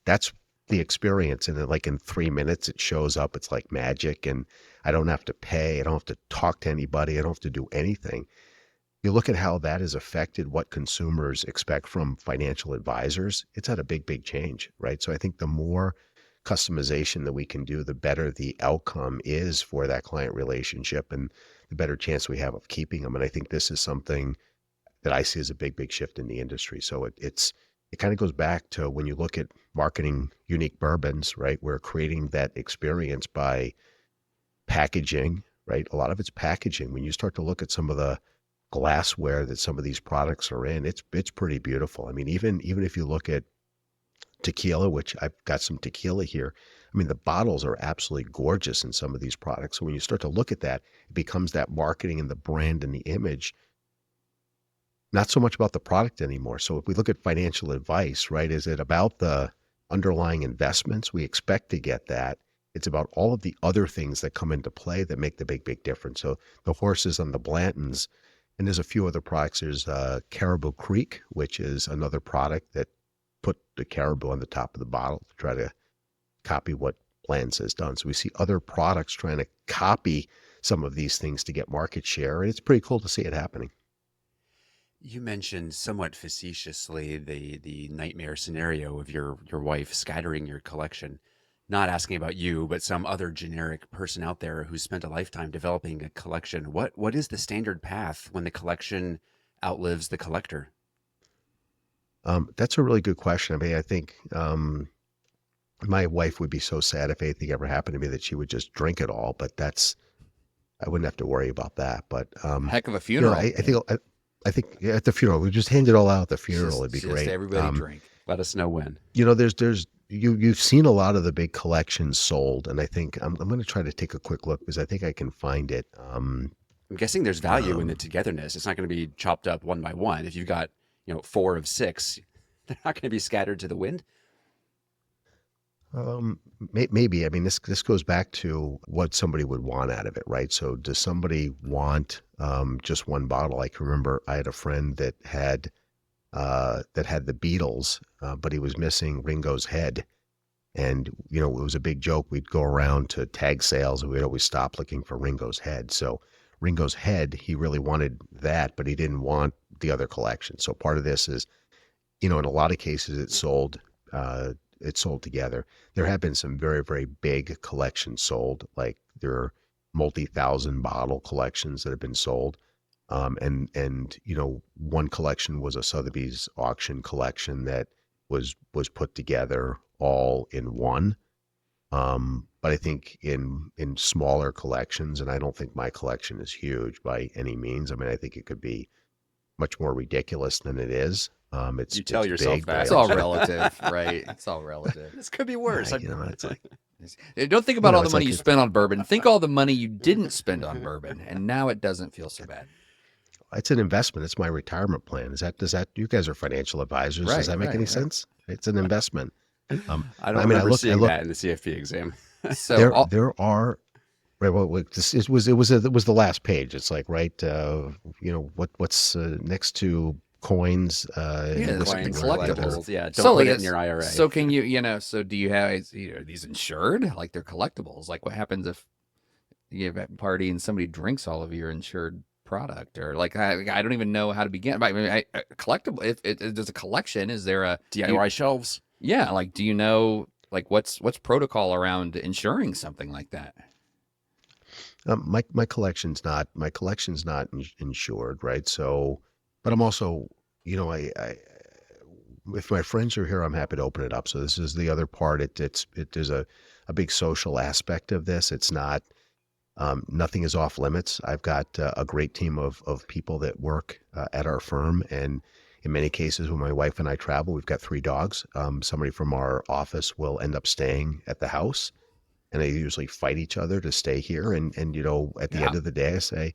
the experience. And then like in 3 minutes, it shows up. It's like magic. And I don't have to pay. I don't have to talk to anybody. I don't have to do anything. You look at how that has affected what consumers expect from financial advisors. It's had a big change, right? So I think the more customization that we can do, the better the outcome is for that client relationship and the better chance we have of keeping them. And I think this is something that I see as a big shift in the industry. So it kind of goes back to when you look at marketing unique bourbons, right? We're creating that experience by packaging, right? A lot of it's packaging. When you start to look at some of the glassware that some of these products are in, it's pretty beautiful. I mean, even if you look at tequila, which I've got some tequila here. I mean, the bottles are absolutely gorgeous in some of these products. So when you start to look at that, it becomes that marketing and the brand and the image, not so much about the product anymore. So if we look at financial advice, right, is it about the underlying investments? We expect to get that. It's about all of the other things that come into play that make the big difference. So the horses on the Blantons, and there's a few other products. There's Caribou Creek, which is another product that put the caribou on the top of the bottle to try to copy what Blanton's has done. So we see other products trying to copy some of these things to get market share, and it's pretty cool to see it happening. You mentioned somewhat facetiously the nightmare scenario of your wife scattering your collection. Not asking about you, but some other generic person out there who spent a lifetime developing a collection. What is the standard path when the collection outlives the collector? That's a really good question. I mean, I think my wife would be so sad if anything ever happened to me that she would just drink it all, but I wouldn't have to worry about that. But Heck of a funeral. I think yeah, at the funeral, we just hand it all out at the funeral. It'd be Just great. everybody drink. Let us know when. There's you've seen a lot of the big collections sold, and I think I'm going to try to take a quick look because I think I can find it. I'm guessing there's value in the togetherness. It's not going to be chopped up one by one. If you've got, 4 of 6, they're not going to be scattered to the wind. Maybe. I mean, this goes back to what somebody would want out of it, right? So, does somebody want just one bottle? I can remember I had a friend that had the Beatles, but he was missing Ringo's head, and it was a big joke. We'd go around to tag sales, and we'd always stop looking for Ringo's head. So, Ringo's head, he really wanted that, but he didn't want the other collection. So, part of this is in a lot of cases it's sold together. There have been some very, very big collections sold, like there are multi-thousand bottle collections that have been sold. And one collection was a Sotheby's auction collection that was put together all in one. But I think in smaller collections, and I don't think my collection is huge by any means. I mean, I think it could be much more ridiculous than it is. You tell it's yourself big, but that. It's all relative, right? It's all relative. This could be worse. it's like Don't think about all the it's money like you spent on bourbon. Think all the money you didn't spend on bourbon, and now it doesn't feel so bad. it's an investment. It's my retirement plan. Does that you guys are financial advisors? Right, Does that make right, any right. sense? It's an investment. I don't I mean, remember I seeing look. that in the CFP exam. So There are right. Well, it was the last page. It's like right. What's next to coins? Yeah, this the Coins, collectibles. collectibles. Yeah, don't so put it like, in your IRA. So can so do you have, are these insured? Like they're collectibles. Like what happens if you have a party and somebody drinks all of your insured product? Or like I don't even know how to begin. I mean, collectible. If there's a collection, is there a DIY shelves. yeah? Like, do you know like what's protocol around insuring something like that? My collection's not insured, right? So, but I'm also, I if my friends are here, I'm happy to open it up. So this is the other part. There's a big social aspect of this. It's not nothing is off limits. I've got a great team of people that work at our firm, and in many cases, when my wife and I travel, we've got 3 dogs. Somebody from our office will end up staying at the house, and they usually fight each other to stay here. And at the Yeah. end of the day, I say,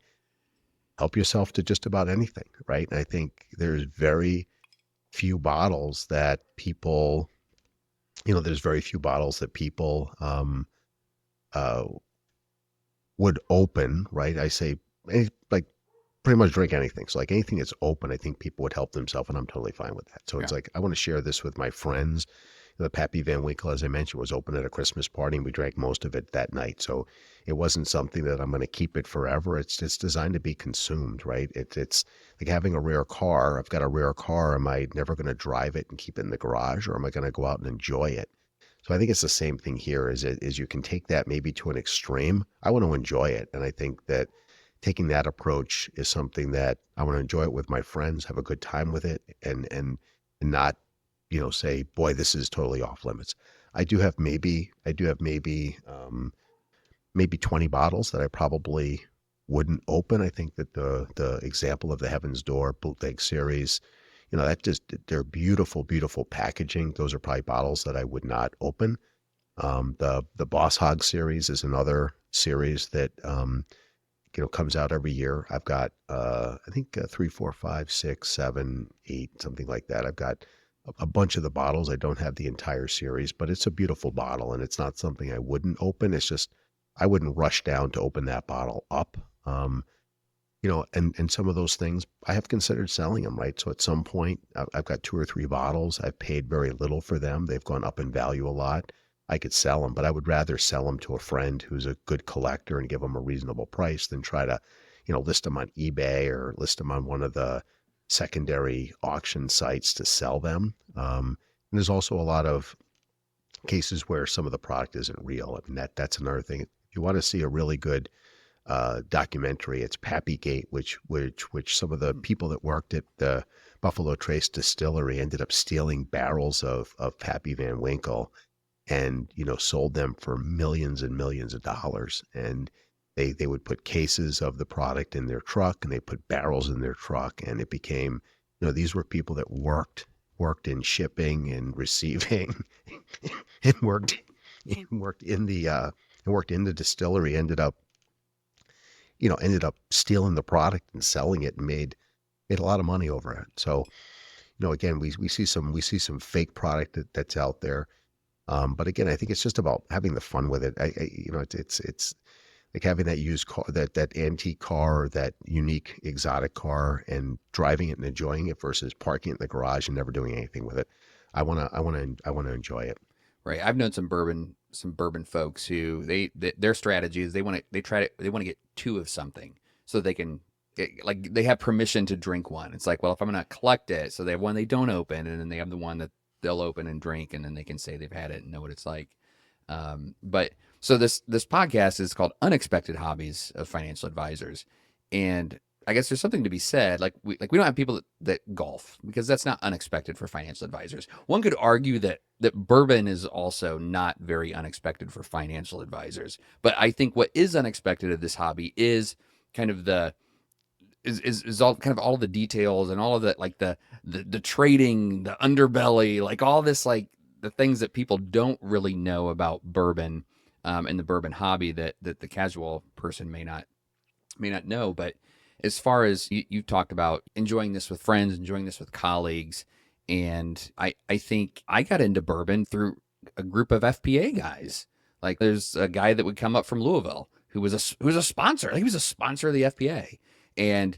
help yourself to just about anything, right? And I think there's very few bottles that people, there's very few bottles that people uh, would open, right? I say, like pretty much drink anything. So like anything that's open, I think people would help themselves, and I'm totally fine with that. So it's Yeah. like I want to share this with my friends. The Pappy Van Winkle, as I mentioned, was open at a Christmas party, and we drank most of it that night. So it wasn't something that I'm going to keep it forever. It's designed to be consumed, right? It's like having a rare car. I've got a rare car. Am I never going to drive it and keep it in the garage, or am I going to go out and enjoy it? So I think it's the same thing here. Is you can take that maybe to an extreme. I want to enjoy it, and I think that taking that approach is something that I want to enjoy it with my friends, have a good time with it, and not say, boy, this is totally off limits. I do have maybe 20 bottles that I probably wouldn't open. I think that the example of the Heaven's Door bootleg series, that just they're beautiful, beautiful packaging. Those are probably bottles that I would not open. The Boss Hog series is another series that comes out every year. I've got I think 3, 4, 5, 6, 7, 8, something like that. I've got a bunch of the bottles. I don't have the entire series, but it's a beautiful bottle, and it's not something I wouldn't open. It's just I wouldn't rush down to open that bottle up. And some of those things I have considered selling them, right? So at some point, I've got 2 or 3 bottles. I've paid very little for them. They've gone up in value a lot. I could sell them, but I would rather sell them to a friend who's a good collector and give them a reasonable price than try to, list them on eBay or list them on one of the secondary auction sites to sell them. And there's also a lot of cases where some of the product isn't real. I mean, that's another thing. If you want to see a really good documentary, it's Pappygate, which some of the people that worked at the Buffalo Trace Distillery ended up stealing barrels of Pappy Van Winkle and sold them for millions and millions of dollars. And they would put cases of the product in their truck, and they put barrels in their truck, and it became these were people that worked in shipping and receiving and worked in the distillery, ended up stealing the product and selling it, and made a lot of money over it. So again, we see some fake product that's out there. But again, I think it's just about having the fun with it. It's like having that used car, that antique car, or that unique exotic car, and driving it and enjoying it versus parking it in the garage and never doing anything with it. I want to enjoy it. Right. I've known some bourbon folks who their strategy is they want to get two of something so they can like they have permission to drink one. It's like, well, if I'm going to collect it, so they have one they don't open, and then they have the one that they'll open and drink, and then they can say they've had it and know what it's like. But so this podcast is called Unexpected Hobbies of Financial Advisors, and I guess there's something to be said. Like we don't have people that golf because that's not unexpected for financial advisors. One could argue that bourbon is also not very unexpected for financial advisors. But I think what is unexpected of this hobby is kind of is all kind of all the details and all of the like the trading, the underbelly, like all this, like the things that people don't really know about bourbon, and the bourbon hobby that the casual person may not know. But as far as you talked about enjoying this with friends, enjoying this with colleagues, and I think I got into bourbon through a group of FPA guys. Like there's a guy that would come up from Louisville who was a sponsor. He was a sponsor of the FPA, and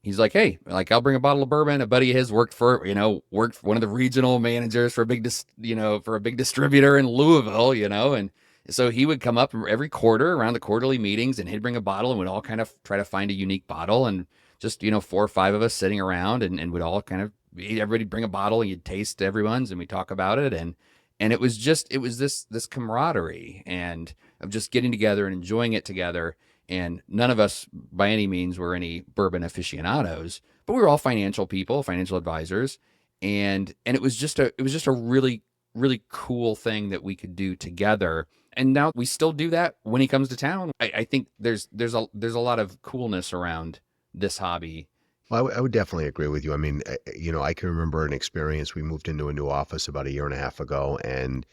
he's like, hey, like I'll bring a bottle of bourbon. A buddy of his worked for one of the regional managers for a big distributor in Louisville, and so he would come up every quarter around the quarterly meetings, and he'd bring a bottle, and we'd all kind of try to find a unique bottle, and just, four or five of us sitting around, and we'd all kind of, everybody bring a bottle, and you'd taste everyone's, and we talk about it. And it was this camaraderie and of just getting together and enjoying it together. And none of us by any means were any bourbon aficionados, but we were all financial people, financial advisors. And it was just a really, really cool thing that we could do together. And now we still do that when he comes to town. I think there's a lot of coolness around this hobby. Well, I would definitely agree with you. I mean, I can remember an experience. We moved into a new office about a year and a half ago, and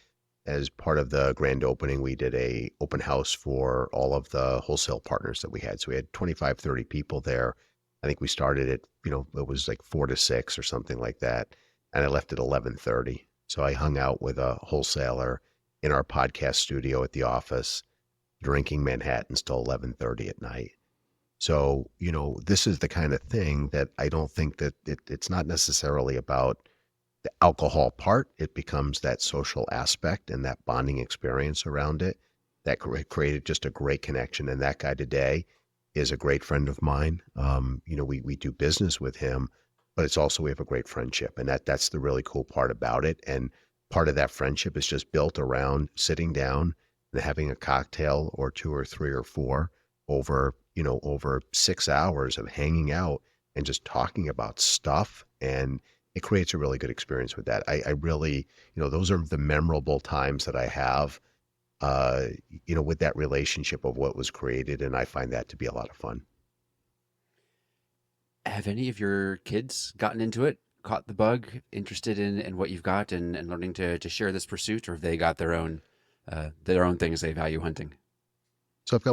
as part of the grand opening, we did a open house for all of the wholesale partners that we had. So we had 25, 30 people there. I think we started at, it was like 4 to 6 or something like that. And I left at 11:30. So I hung out with a wholesaler in our podcast studio at the office, drinking Manhattans till 11:30 at night. So, this is the kind of thing that I don't think that it's not necessarily about the alcohol part. It becomes that social aspect and that bonding experience around it that created just a great connection. And that guy today is a great friend of mine. We do business with him, but it's also, we have a great friendship, and that's the really cool part about it. And part of that friendship is just built around sitting down and having a cocktail or two or three or four over 6 hours of hanging out and just talking about stuff. And it creates a really good experience with that. I really, those are the memorable times that I have, with that relationship of what was created. And I find that to be a lot of fun. Have any of your kids gotten into it, caught the bug, interested in what you've got, and learning to share this pursuit, or have they got their own things they value hunting? So I've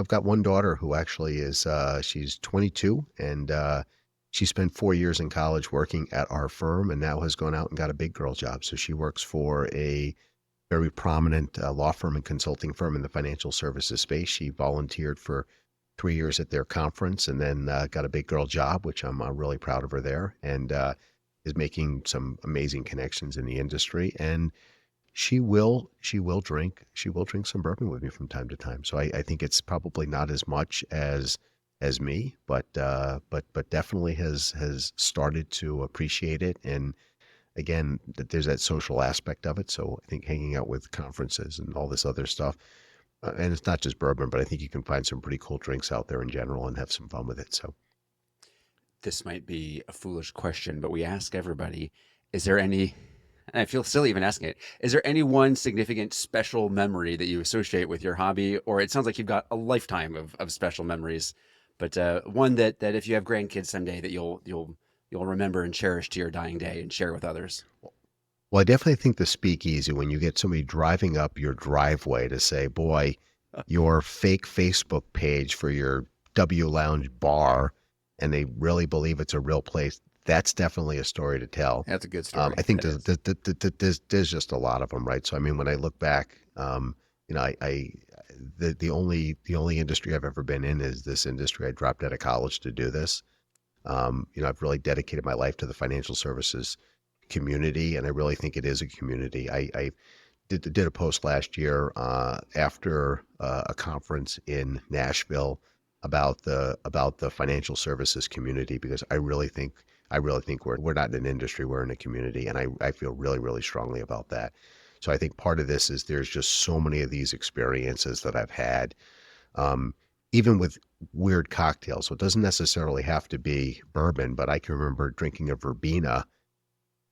got one daughter who actually is, she's 22, and she spent 4 years in college working at our firm, and now has gone out and got a big girl job. So she works for a very prominent law firm and consulting firm in the financial services space. She volunteered for 3 years at their conference, and then got a big girl job, which I'm really proud of her there, and is making some amazing connections in the industry. And she will drink some bourbon with me from time to time. So I think it's probably not as much as me, but definitely has started to appreciate it. And again, there's that social aspect of it. So I think hanging out with conferences and all this other stuff, and it's not just bourbon, but I think you can find some pretty cool drinks out there in general and have some fun with it. So This might be a foolish question, but we ask everybody, is there any, and I feel silly even asking it, is there any one significant special memory that you associate with your hobby? Or it sounds like you've got a lifetime of special memories, but one that if you have grandkids someday that you'll remember and cherish to your dying day and share with others. Well, I definitely think the speakeasy, when you get somebody driving up your driveway to say, boy, your fake Facebook page for your W Lounge bar, and they really believe it's a real place, that's definitely a story to tell. That's a good story. I think That is. there's just a lot of them, right? So I mean, when I look back, you know, the only industry I've ever been in is this industry. I dropped out of college to do this. You know, I've really dedicated my life to the financial services community, and I really think it is a community. I did a post last year after a conference in Nashville about the financial services community, because I really think we're not in an industry, we're in a community, and I feel really, really strongly about that. So I think part of this is there's just so many of these experiences that I've had, um, even with weird cocktails. So it doesn't necessarily have to be bourbon, but I can remember drinking a verbena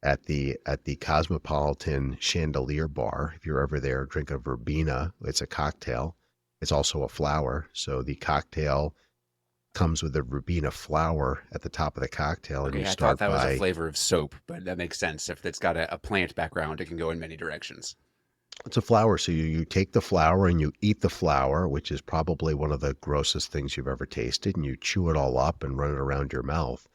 at the Cosmopolitan Chandelier Bar. If you're ever there, drink a verbena. It's a cocktail. It's also a flower. So the cocktail comes with a verbena flower at the top of the cocktail, and you Okay, I thought start that was a by flavor of soap, but that makes sense. If it's got a plant background, it can go in many directions. it's a flower. So you take the flower and you eat the flower, which is probably one of the grossest things you've ever tasted, and you chew it all up and run it around your mouth.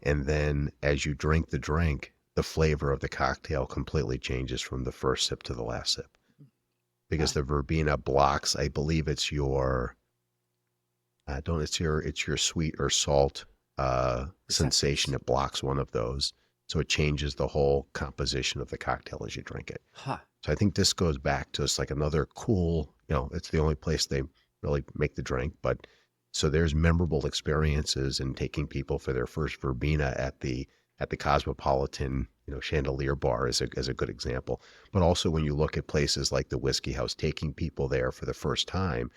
And then as you drink the drink, the flavor of the cocktail completely changes from the first sip to the last sip, because Huh. the verbena blocks, I believe it's your don't it's your sweet or salt sensation. Receptors. It blocks one of those. So it changes the whole composition of the cocktail as you drink it. Huh. So I think this goes back to, it's like another cool, you know, it's the only place they really make the drink, but so there's memorable experiences in taking people for their first verbena at the Cosmopolitan, you know, Chandelier Bar is a good example. But also when you look at places like the Whiskey House, taking people there for the first time,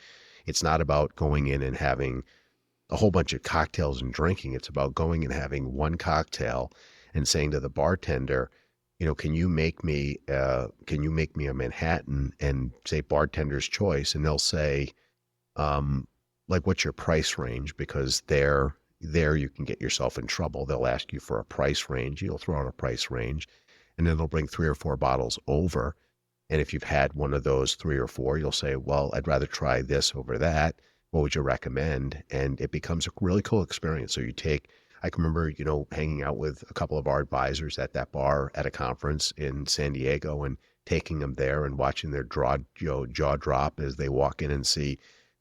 it's not about going in and having a whole bunch of cocktails and drinking. It's about going and having one cocktail and saying to the bartender, you know, can you make me a Manhattan, and say bartender's choice, and they'll say, um, like, what's your price range? Because there you can get yourself in trouble. They'll ask you for a price range. You'll throw out a price range, and then they'll bring three or four bottles over. And if you've had one of those three or four, you'll say, well, I'd rather try this over that. What would you recommend? And it becomes a really cool experience. So you take, I can remember, you know, hanging out with a couple of our advisors at that bar at a conference in San Diego, and taking them there and watching their jaw drop as they walk in and see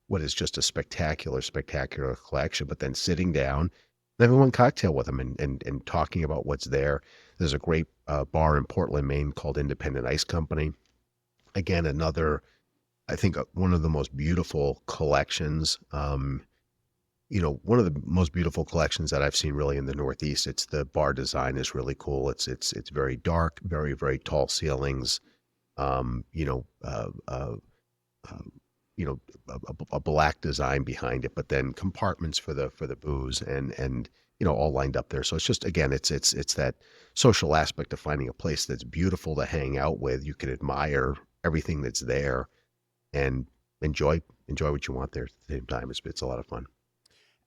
what is just a spectacular, spectacular collection, but then sitting down and having one cocktail with them, and talking about what's there. There's a great bar in Portland, Maine called Independent Ice Company. Again, another, I think, one of the most beautiful collections, you know, one of the most beautiful collections that I've seen really in the Northeast. It's the bar design is really cool. It's very dark, very, very tall ceilings, um, you know, uh, uh, uh, you know, a black design behind it, but then compartments for the booze, and you know, all lined up there. So it's just, again, it's that social aspect of finding a place that's beautiful to hang out with. You can admire everything that's there, and enjoy what you want there at the same time. It's a lot of fun.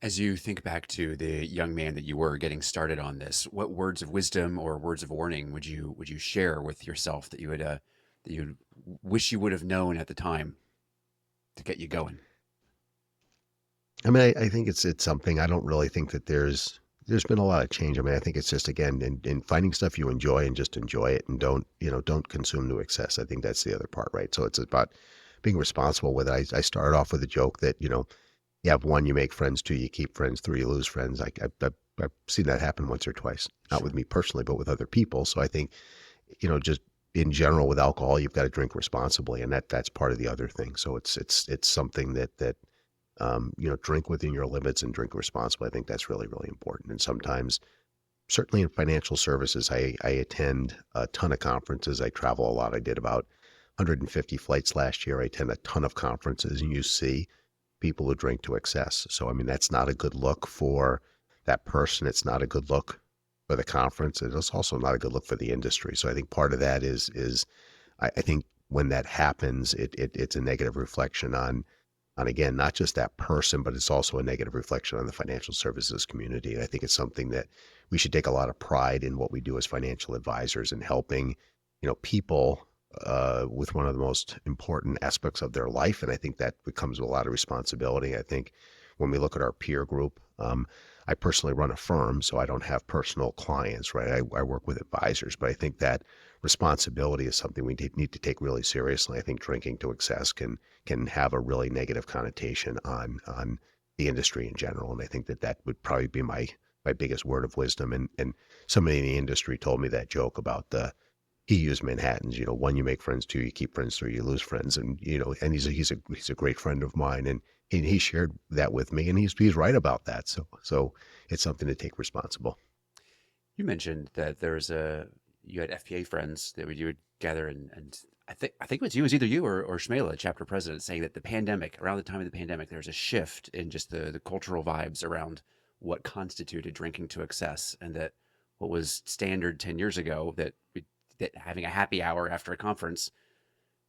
As you think back to the young man that you were getting started on this, what words of wisdom or words of warning would you share with yourself that you wish you would have known at the time to get you going? I mean, I think it's something. I don't really think that there's been a lot of change. I mean, I think it's just, again, in finding stuff you enjoy, and just enjoy it, and don't, you know, don't consume to excess. I think that's the other part, right? So it's about being responsible with it. I started off with a joke that, you know, you have one, you make friends; two, you keep friends; three, you lose friends. I've seen that happen once or twice, not with Sure. me personally, but with other people. So I think, you know, just in general with alcohol, you've got to drink responsibly, and that's part of the other thing. So it's something that you know, drink within your limits and drink responsibly. I think that's really, really important. And sometimes, certainly in financial services, I attend a ton of conferences. I travel a lot. I did about 150 flights last year. I attend a ton of conferences, and you see people who drink to excess. So, I mean, that's not a good look for that person. It's not a good look for the conference. It's also not a good look for the industry. So I think part of that is I think when that happens, it's a negative reflection on, again, not just that person, but it's also a negative reflection on the financial services community. And I think it's something that we should take a lot of pride in what we do as financial advisors, in helping, you know, people with one of the most important aspects of their life. And I think that becomes a lot of responsibility. I think when we look at our peer group, I personally run a firm, so I don't have personal clients, right? I work with advisors, but I think that responsibility is something we need to take really seriously. I think drinking to excess can have a really negative connotation on the industry in general, and I think that that would probably be my biggest word of wisdom. And somebody in the industry told me that joke about the he used Manhattans, one, you make friends, two, you keep friends, three, you lose friends. And, and he's a great friend of mine. And he shared that with me, and he's right about that. So it's something to take responsible. You mentioned that you had FPA friends that you would gather, and I think it was either you or Shmela, chapter president, saying that around the time of the pandemic, there was a shift in just the cultural vibes around what constituted drinking to excess, and that what was standard 10 years ago, that having a happy hour after a conference,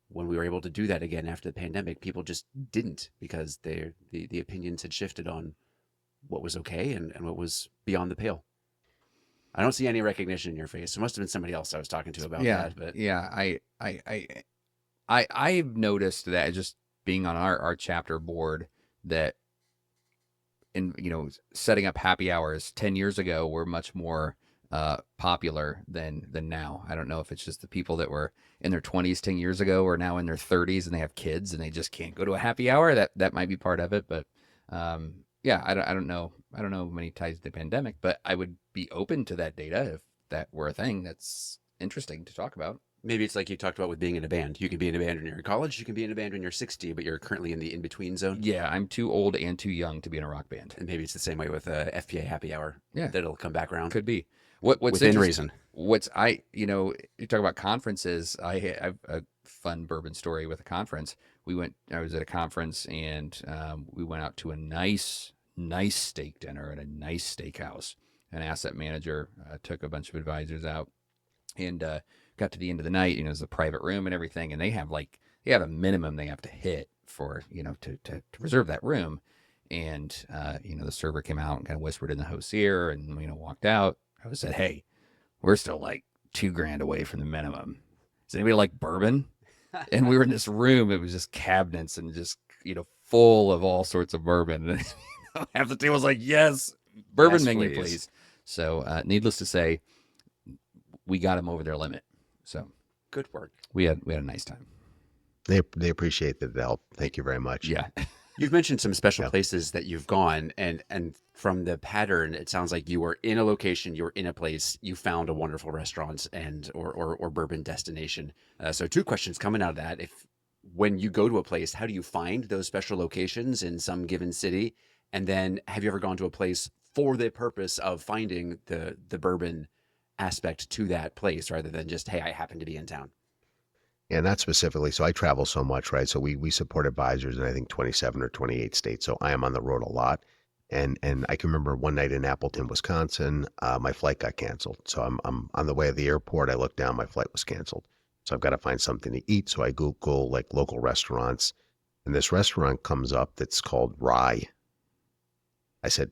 when we were able to do that again after the pandemic, people just didn't, because the opinions had shifted on what was okay and what was beyond the pale. I don't see any recognition in your face. It must have been somebody else I was talking to about Yeah, that. But yeah. I've noticed that just being on our chapter board, that in setting up happy hours 10 years ago were much more popular than now. I don't know if it's just the people that were in their 20s 10 years ago are now in their 30s and they have kids and they just can't go to a happy hour. That might be part of it, but yeah, I don't know. I don't know many ties to the pandemic, but I would be open to that data if that were a thing. That's interesting to talk about. maybe it's like you talked about with being in a band. You can be in a band when you're in college. You can be in a band when you're 60, but you're currently in the in-between zone. Yeah, I'm too old and too young to be in a rock band. And maybe it's the same way with FPA happy hour. Yeah, That'll come back around. could be. What's within interesting? reason. What's you talk about conferences. I have a fun bourbon story with a conference. I was at a conference and we went out to a nice steak dinner at a nice steakhouse. An asset manager took a bunch of advisors out and got to the end of the night. It's a private room and everything, and they have a minimum they have to hit for to reserve that room. And the server came out and kind of whispered in the host's ear, and walked out. I said, "Hey, we're still like $2,000 away from the minimum. Does anybody like bourbon?" And we were in this room. It was just cabinets and just full of all sorts of bourbon. And half the table was like, "Yes, bourbon Yes, menu, please." please." So, needless to say, we got them over their limit. So Good work. we had a nice time. They appreciate the help. Thank you very much. Yeah. You've mentioned some special Yeah. places that you've gone, and from the pattern, it sounds like you were in a location, you were in a place, you found a wonderful restaurant and or bourbon destination. So two questions coming out of that: when you go to a place, how do you find those special locations in some given city? And then, have you ever gone to a place for the purpose of finding the bourbon aspect to that place, rather than just, hey, I happen to be in town? Yeah, not specifically. So I travel so much, right? So we support advisors in I think 27 or 28 states. So I am on the road a lot. And I can remember one night in Appleton, Wisconsin, my flight got canceled. So I'm on the way to the airport. I look down, my flight was canceled. So I've got to find something to eat. So I Google like local restaurants, and this restaurant comes up that's called Rye. I said,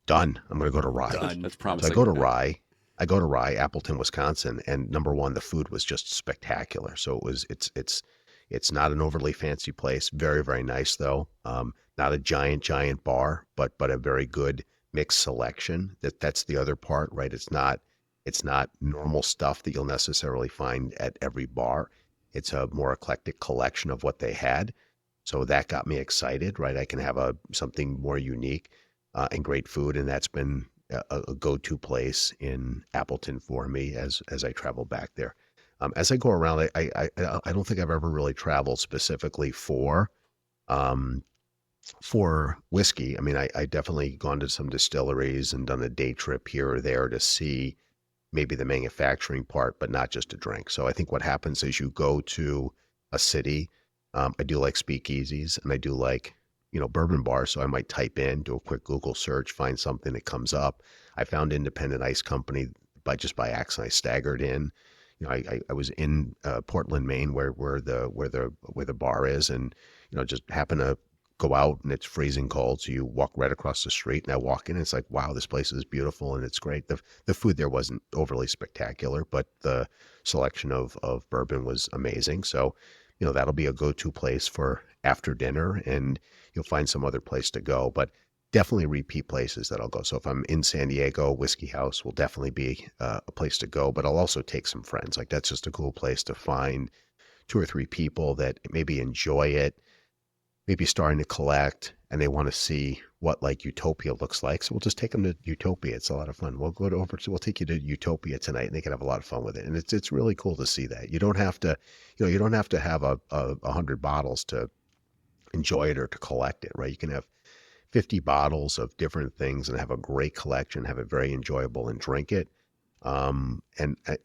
done. I'm going to go to Rye. Done. That's So promising. I go to Rye. I go to Rye, Appleton, Wisconsin, and number one, the food was just spectacular. So it's not an overly fancy place. Very, very nice though. Not a giant bar, but a very good mixed selection. That's the other part, right? It's not normal stuff that you'll necessarily find at every bar. It's a more eclectic collection of what they had. So that got me excited, right? I can have something more unique and great food, and that's been a go-to place in Appleton for me as I travel back there. As I go around, I don't think I've ever really traveled specifically for whiskey. I mean, I definitely gone to some distilleries and done a day trip here or there to see maybe the manufacturing part, but not just to drink. So I think what happens is you go to a city. I do like speakeasies, and I do like bourbon bars. So I might type in, do a quick Google search, find something that comes up. I found Independent Ice Company by accident. I staggered in. I was in Portland, Maine, where the bar is, and just happened to go out, and it's freezing cold. So you walk right across the street, and I walk in, and it's like, wow, this place is beautiful and it's great. The food there wasn't overly spectacular, but the selection of bourbon was amazing. So that'll be a go-to place for after dinner, and you'll find some other place to go. But definitely repeat places that I'll go. So if I'm in San Diego, Whiskey House will definitely be a place to go, but I'll also take some friends. Like that's just a cool place to find two or three people that maybe enjoy it, maybe starting to collect, and they want to see what like Utopia looks like. So we'll just take them to Utopia. It's a lot of fun. We'll take you to Utopia tonight, and they can have a lot of fun with it. And it's really cool to see that. You don't have to, you don't have to have a hundred bottles to enjoy it or to collect it, right? You can have 50 bottles of different things and have a great collection, have it very enjoyable and drink it. And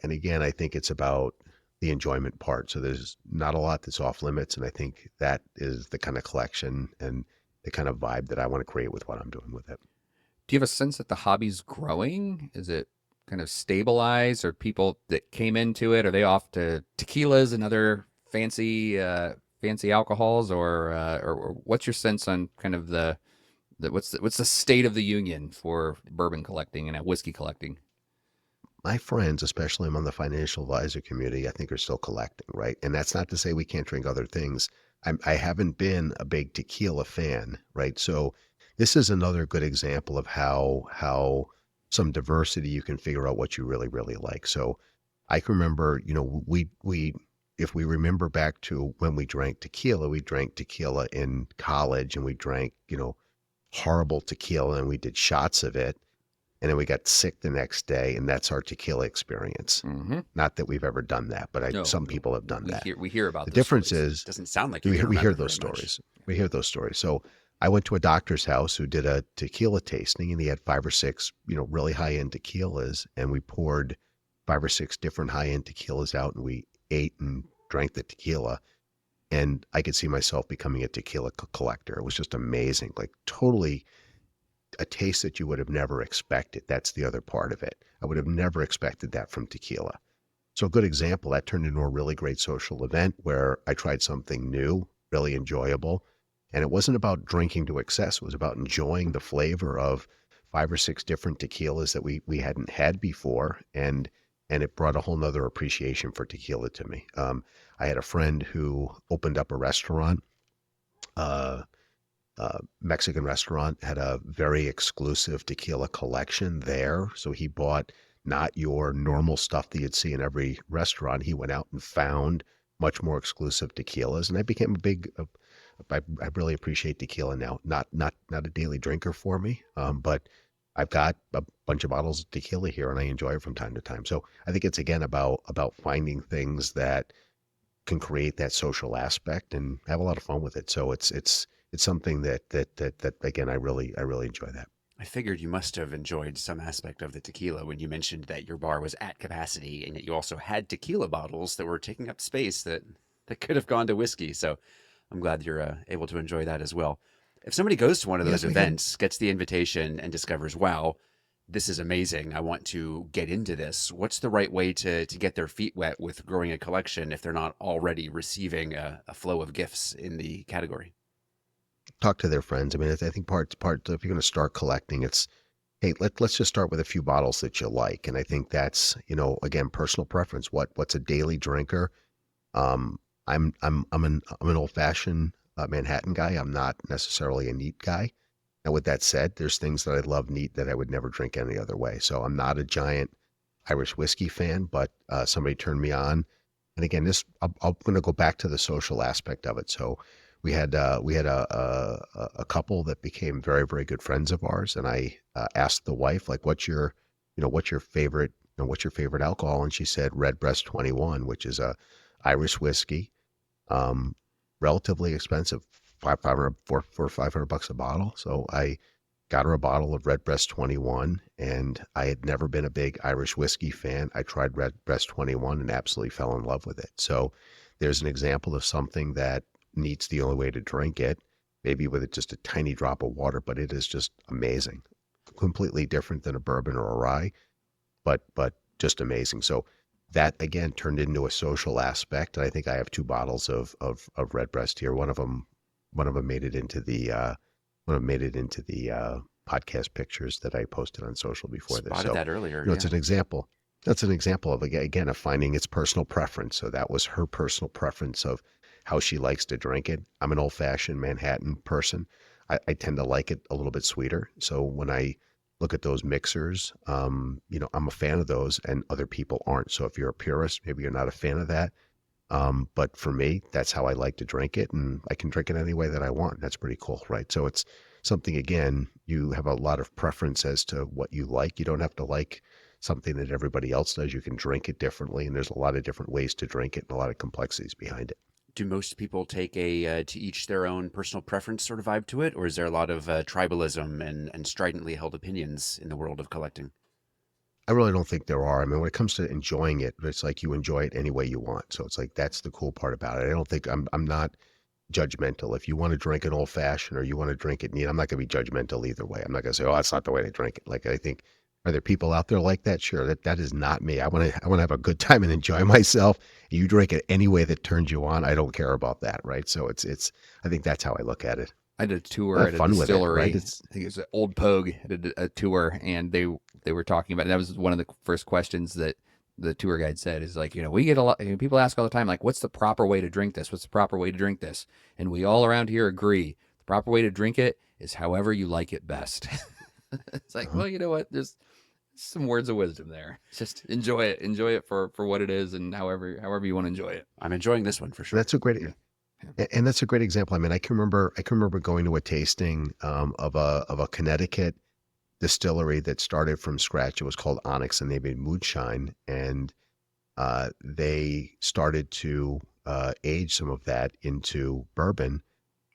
again, I think it's about the enjoyment part. So there's not a lot that's off limits. And I think that is the kind of collection and the kind of vibe that I want to create with what I'm doing with it. Do you have a sense that the hobby's growing? Is it kind of stabilized, or people that came into it, are they off to tequilas and other fancy alcohols, or what's your sense on kind of what's the state of the union for bourbon collecting and whiskey collecting? My friends, especially among the financial advisor community, I think are still collecting, right? And that's not to say we can't drink other things. I haven't been a big tequila fan, right? So this is another good example of how some diversity you can figure out what you really, really like. So I can remember, we if we remember back to when we drank tequila in college, and we drank, horrible tequila, and we did shots of it, and then we got sick the next day, and that's our tequila experience. Mm-hmm. Not that we've ever done that, but No, some people have done that. We hear about The those difference stories. is Doesn't sound like you we can hear remember those very much. stories. We hear those stories. So I went to a doctor's house who did a tequila tasting, and he had 5 or 6, really high-end tequilas, and we poured 5 or 6 different high-end tequilas out, and we ate and drank the tequila. And I could see myself becoming a tequila collector. It was just amazing, like totally a taste that you would have never expected. That's the other part of it. I would have never expected that from tequila. So a good example, that turned into a really great social event where I tried something new, really enjoyable. And it wasn't about drinking to excess. It was about enjoying the flavor of 5 or 6 different tequilas that we hadn't had before. And it brought a whole nother appreciation for tequila to me. I had a friend who opened up a restaurant, uh, Mexican restaurant, had a very exclusive tequila collection there. So he bought not your normal stuff that you'd see in every restaurant. He went out and found much more exclusive tequilas, and I became I really appreciate tequila now. Not a daily drinker for me, but I've got a bunch of bottles of tequila here, and I enjoy it from time to time. So I think it's again about finding things that can create that social aspect and have a lot of fun with it. So it's something that again, I really enjoy that. I figured you must have enjoyed some aspect of the tequila when you mentioned that your bar was at capacity and that you also had tequila bottles that were taking up space that could have gone to whiskey. So I'm glad you're able to enjoy that as well. If somebody goes to one of those events, gets the invitation, and discovers, wow, this is amazing, I want to get into this, what's the right way to get their feet wet with growing a collection if they're not already receiving a flow of gifts in the category? Talk to their friends. I mean, I think part if you're going to start collecting, it's, hey, let's just start with a few bottles that you like. And I think that's, again, personal preference. What's a daily drinker? I'm an old fashioned Manhattan guy. I'm not necessarily a neat guy. And with that said, there's things that I love neat that I would never drink any other way. So I'm not a giant Irish whiskey fan, but somebody turned me on. And again, I'm going to go back to the social aspect of it. So we had a couple that became very, very good friends of ours, and I asked the wife, like, what's your favorite alcohol? And she said Redbreast 21, which is a Irish whiskey, relatively expensive, 500 bucks a bottle. So I got her a bottle of Redbreast 21, and I had never been a big Irish whiskey fan. I tried Redbreast 21 and absolutely fell in love with it. So there's an example of something that needs the only way to drink it, maybe with just a tiny drop of water, but it is just amazing. Completely different than a bourbon or a rye, but just amazing. So that again turned into a social aspect. And I think I have 2 bottles of Redbreast here. One of them made it into the podcast pictures that I posted on social before this. Spotted So that earlier. it's an example. That's an example of, again, of finding its personal preference. So that was her personal preference of how she likes to drink it. I'm an old-fashioned Manhattan person. I tend to like it a little bit sweeter. So when I look at those mixers, I'm a fan of those, and other people aren't. So if you're a purist, maybe you're not a fan of that. But for me, that's how I like to drink it, and I can drink it any way that I want. That's pretty cool, right? So it's something, again, you have a lot of preference as to what you like. You don't have to like something that everybody else does. You can drink it differently, and there's a lot of different ways to drink it and a lot of complexities behind it. Do most people take a to each their own personal preference sort of vibe to it, or is there a lot of tribalism and stridently held opinions in the world of collecting? I really don't think there are. I mean, when it comes to enjoying it, it's like you enjoy it any way you want. So it's like that's the cool part about it. I don't think I'm not judgmental. If you want to drink an old fashioned or you want to drink it neat, I'm not going to be judgmental either way. I'm not going to say, oh, that's not the way to drink it. Like, I think, are there people out there like that? Sure. That is not me. I want to have a good time and enjoy myself. You drink it any way that turns you on. I don't care about that. Right. So I think that's how I look at it. I did a tour Have at a fun with it, distillery. right? I think it was Old Pogue. I did a tour, and they were talking about. And that was one of the first questions that the tour guide said is like, we get a lot. People ask all the time, like, what's the proper way to drink this? What's the proper way to drink this? And we all around here agree the proper way to drink it is however you like it best. It's like, well, you know what? There's some words of wisdom there. Just enjoy it. Enjoy it for what it is, and however you want to enjoy it. I'm enjoying this one for sure. That's a great. And that's a great example. I mean, I can remember going to a tasting of a Connecticut distillery that started from scratch. It was called Onyx, and they made moonshine, and they started to age some of that into bourbon.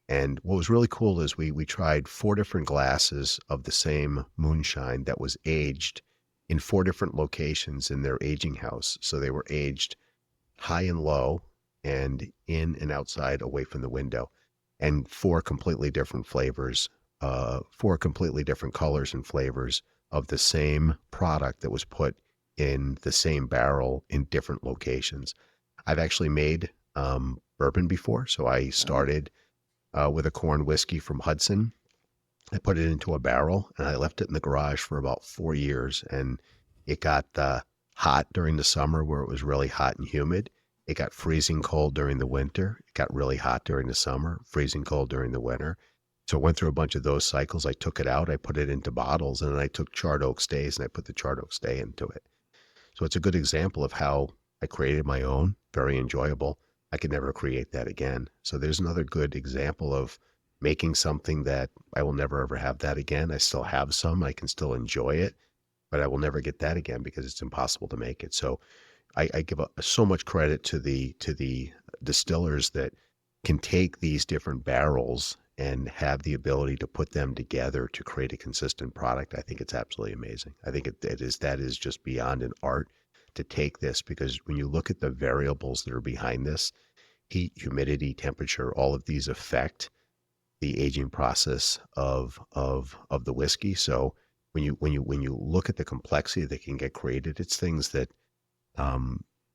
And what was really cool is we tried 4 different glasses of the same moonshine that was aged in 4 different locations in their aging house. So they were aged high and low, and in and outside, away from the window, and 4 completely different flavors, 4 completely different colors and flavors of the same product that was put in the same barrel in different locations. I've actually made bourbon before. So I started with a corn whiskey from Hudson. I put it into a barrel and I left it in the garage for about 4 years, and it got hot during the summer where it was really hot and humid. It got freezing cold during the winter. It got really hot during the summer, freezing cold during the winter. So I went through a bunch of those cycles. I took it out, I put it into bottles, and then I took charred oak stays and I put the charred oak stay into it. So it's a good example of how I created my own, very enjoyable. I could never create that again. So there's another good example of making something that I will never ever have that again. I still have some, I can still enjoy it, but I will never get that again because it's impossible to make it. So I give so much credit to the distillers that can take these different barrels and have the ability to put them together to create a consistent product. I think it's absolutely amazing. I think that is just beyond an art to take this, because when you look at the variables that are behind this, heat, humidity, temperature, all of these affect the aging process of the whiskey. So when you look at the complexity that can get created, it's things that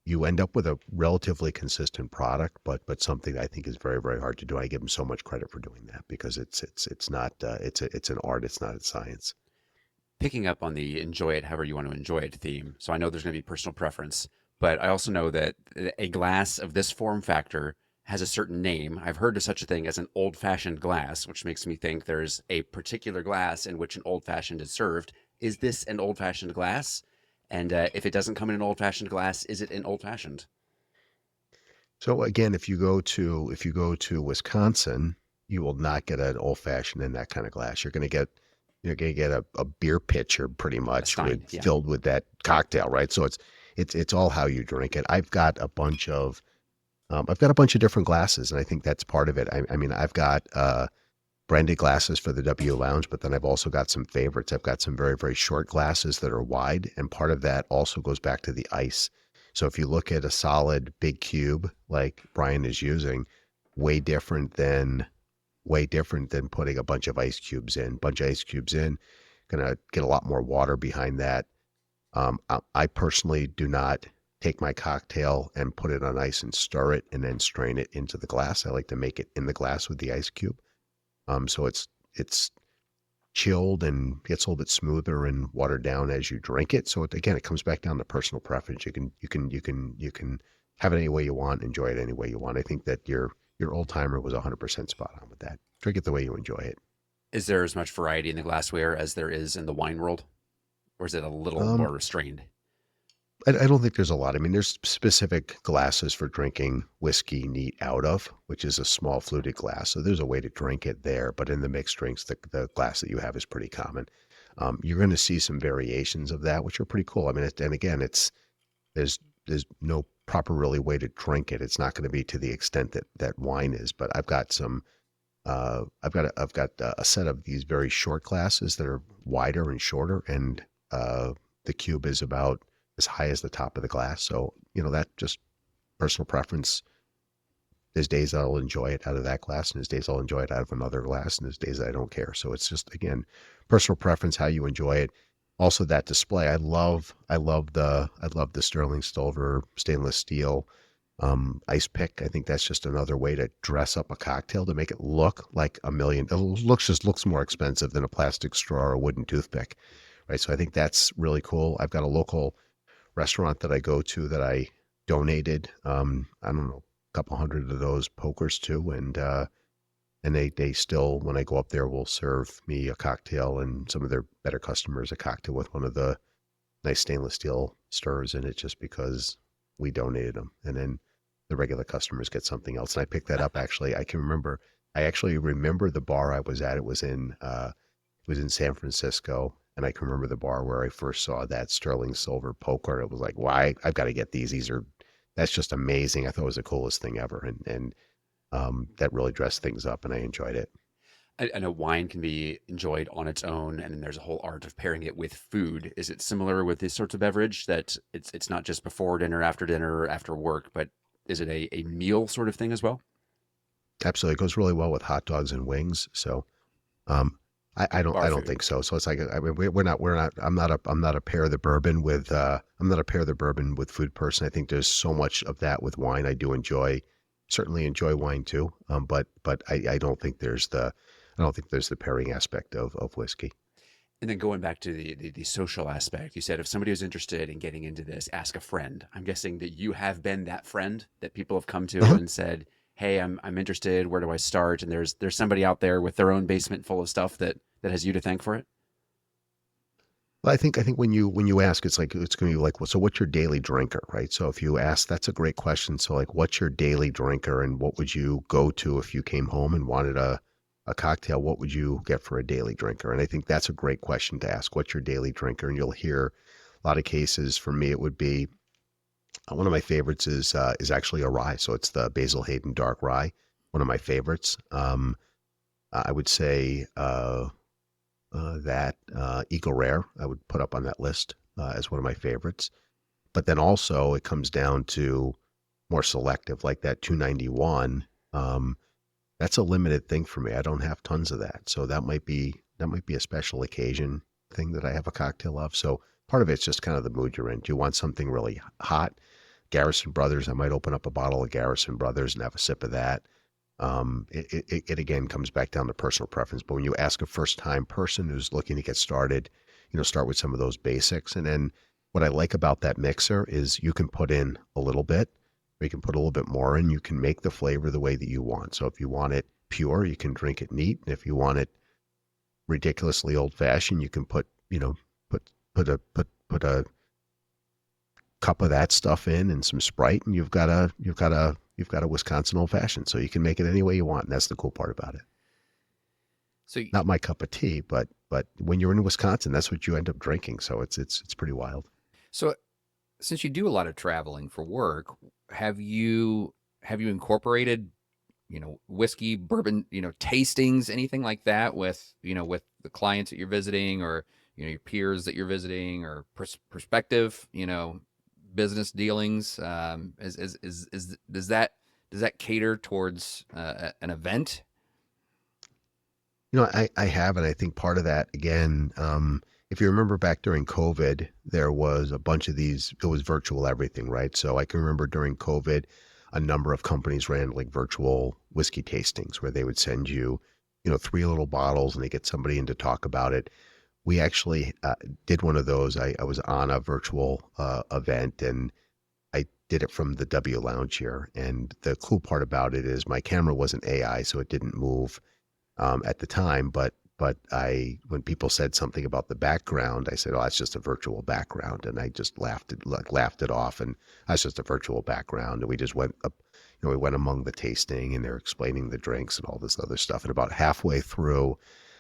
you end up with a relatively consistent product, but something that I think is very, very hard to do. I give them so much credit for doing that because it's not it's an art, it's not a science. Picking up on the enjoy it however you want to enjoy it theme. So I know there's going to be personal preference, but I also know that a glass of this form factor has a certain name. I've heard of such a thing as an old-fashioned glass, which makes me think there's a particular glass in which an old-fashioned is served. Is this an old-fashioned glass? And if it doesn't come in an old-fashioned glass, is it an old-fashioned? So again, if you go to Wisconsin, you will not get an old fashioned in that kind of glass. You're gonna get a beer pitcher pretty much Stein, yeah. filled with that cocktail, right? So it's all how you drink it. I've got a bunch of different glasses, and I think that's part of it. I mean, I've got branded glasses for the W Lounge, but then I've also got some favorites. I've got some very, very short glasses that are wide, and part of that also goes back to the ice. So if you look at a solid big cube like Brian is using, way different than putting a bunch of ice cubes in. Bunch of ice cubes in, gonna get a lot more water behind that. I personally do not take my cocktail and put it on ice and stir it and then strain it into the glass. I like to make it in the glass with the ice cube. So it's chilled and gets a little bit smoother and watered down as you drink it. So again, it comes back down to personal preference. You can have it any way you want, enjoy it any way you want. I think that your old timer was 100% spot on with that. Drink it the way you enjoy it. Is there as much variety in the glassware as there is in the wine world, or is it a little Um, more restrained? I don't think there's a lot. I mean, there's specific glasses for drinking whiskey neat out of, which is a small fluted glass. So there's a way to drink it there. But in the mixed drinks, the glass that you have is pretty common. You're going to see some variations of that, which are pretty cool. I mean, and again, there's there's no proper really way to drink it. It's not going to be to the extent that wine is. But I've got some. I've got a set of these very short glasses that are wider and shorter, and the cube is about as high as the top of the glass. So, that just personal preference. There's days I'll enjoy it out of that glass, and there's days I'll enjoy it out of another glass, and there's days I don't care. So it's just, again, personal preference, how you enjoy it. Also, that display, I love the sterling silver stainless steel ice pick. I think that's just another way to dress up a cocktail to make it look like a million. It looks more expensive than a plastic straw or a wooden toothpick, right? So I think that's really cool. I've got a local restaurant that I go to that I donated. I don't know, a couple hundred of those pokers to, and they still, when I go up there, will serve me a cocktail, and some of their better customers a cocktail with one of the nice stainless steel stirrers in it, just because we donated them. And then the regular customers get something else. And I picked that up actually. I actually remember the bar I was at. It was in San Francisco. And I can remember the bar where I first saw that sterling silver poker. It was like, why? I've got to get these. That's just amazing. I thought it was the coolest thing ever. And that really dressed things up, and I enjoyed it. I know wine can be enjoyed on its own, and then there's a whole art of pairing it with food. Is it similar with these sorts of beverage that it's not just before dinner, or after work, but is it a meal sort of thing as well? Absolutely. It goes really well with hot dogs and wings. So, um, I Bar don't food. think so. So it's like, I mean, we're not, I'm not a pair the bourbon with, I'm not a pair the bourbon with food person. I think there's so much of that with wine. Certainly enjoy wine too. But I don't think there's the pairing aspect of whiskey. And then going back to the social aspect, you said if somebody was interested in getting into this, ask a friend. I'm guessing that you have been that friend that people have come to Uh-huh. and said, "Hey, I'm interested. Where do I start?" And there's somebody out there with their own basement full of stuff that has you to thank for it. Well, I think when you ask, it's going to be like, well, so what's your daily drinker, right? So if you ask, that's a great question. So like, what's your daily drinker, and what would you go to if you came home and wanted a cocktail? What would you get for a daily drinker? And I think that's a great question to ask. What's your daily drinker? And you'll hear a lot of cases. For me, it would be one of my favorites is actually a rye. So it's the Basil Hayden Dark Rye, one of my favorites. I would say that Eagle Rare I would put up on that list as one of my favorites. But then also it comes down to more selective, like that 291. That's a limited thing for me. I don't have tons of that, so that might be a special occasion thing that I have a cocktail of. So part of it's just kind of the mood you're in. Do you want something really hot? Garrison Brothers. I might open up a bottle of Garrison Brothers and have a sip of that. It again comes back down to personal preference. But when you ask a first time person who's looking to get started, start with some of those basics. And then what I like about that mixer is you can put in a little bit, or you can put a little bit more in. You can make the flavor the way that you want. So if you want it pure, you can drink it neat. And if you want it ridiculously old fashioned, you can put a cup of that stuff in and some Sprite, and you've got a Wisconsin old fashioned. So you can make it any way you want, and that's the cool part about it. So Not my cup of tea, but when you're in Wisconsin, that's what you end up drinking. So it's pretty wild. so since you do a lot of traveling for work, have you incorporated, whiskey, bourbon, tastings, anything like that with, with the clients that you're visiting, or, your peers that you're visiting, or prospective, business dealings? Does that cater towards an event? I have, and I think part of that again, if you remember back during COVID, there was a bunch of these. It was virtual everything, right? So I can remember during COVID, a number of companies ran like virtual whiskey tastings where they would send you, three little bottles, and they get somebody in to talk about it. We actually did one of those. I was on a virtual event, and I did it from the W Lounge here. And the cool part about it is my camera wasn't AI, so it didn't move at the time, but But when people said something about the background, I said, "Oh, that's just a virtual background," and I just laughed it off, and that's just a virtual background. And we just went up, we went among the tasting, and they're explaining the drinks and all this other stuff. And about halfway through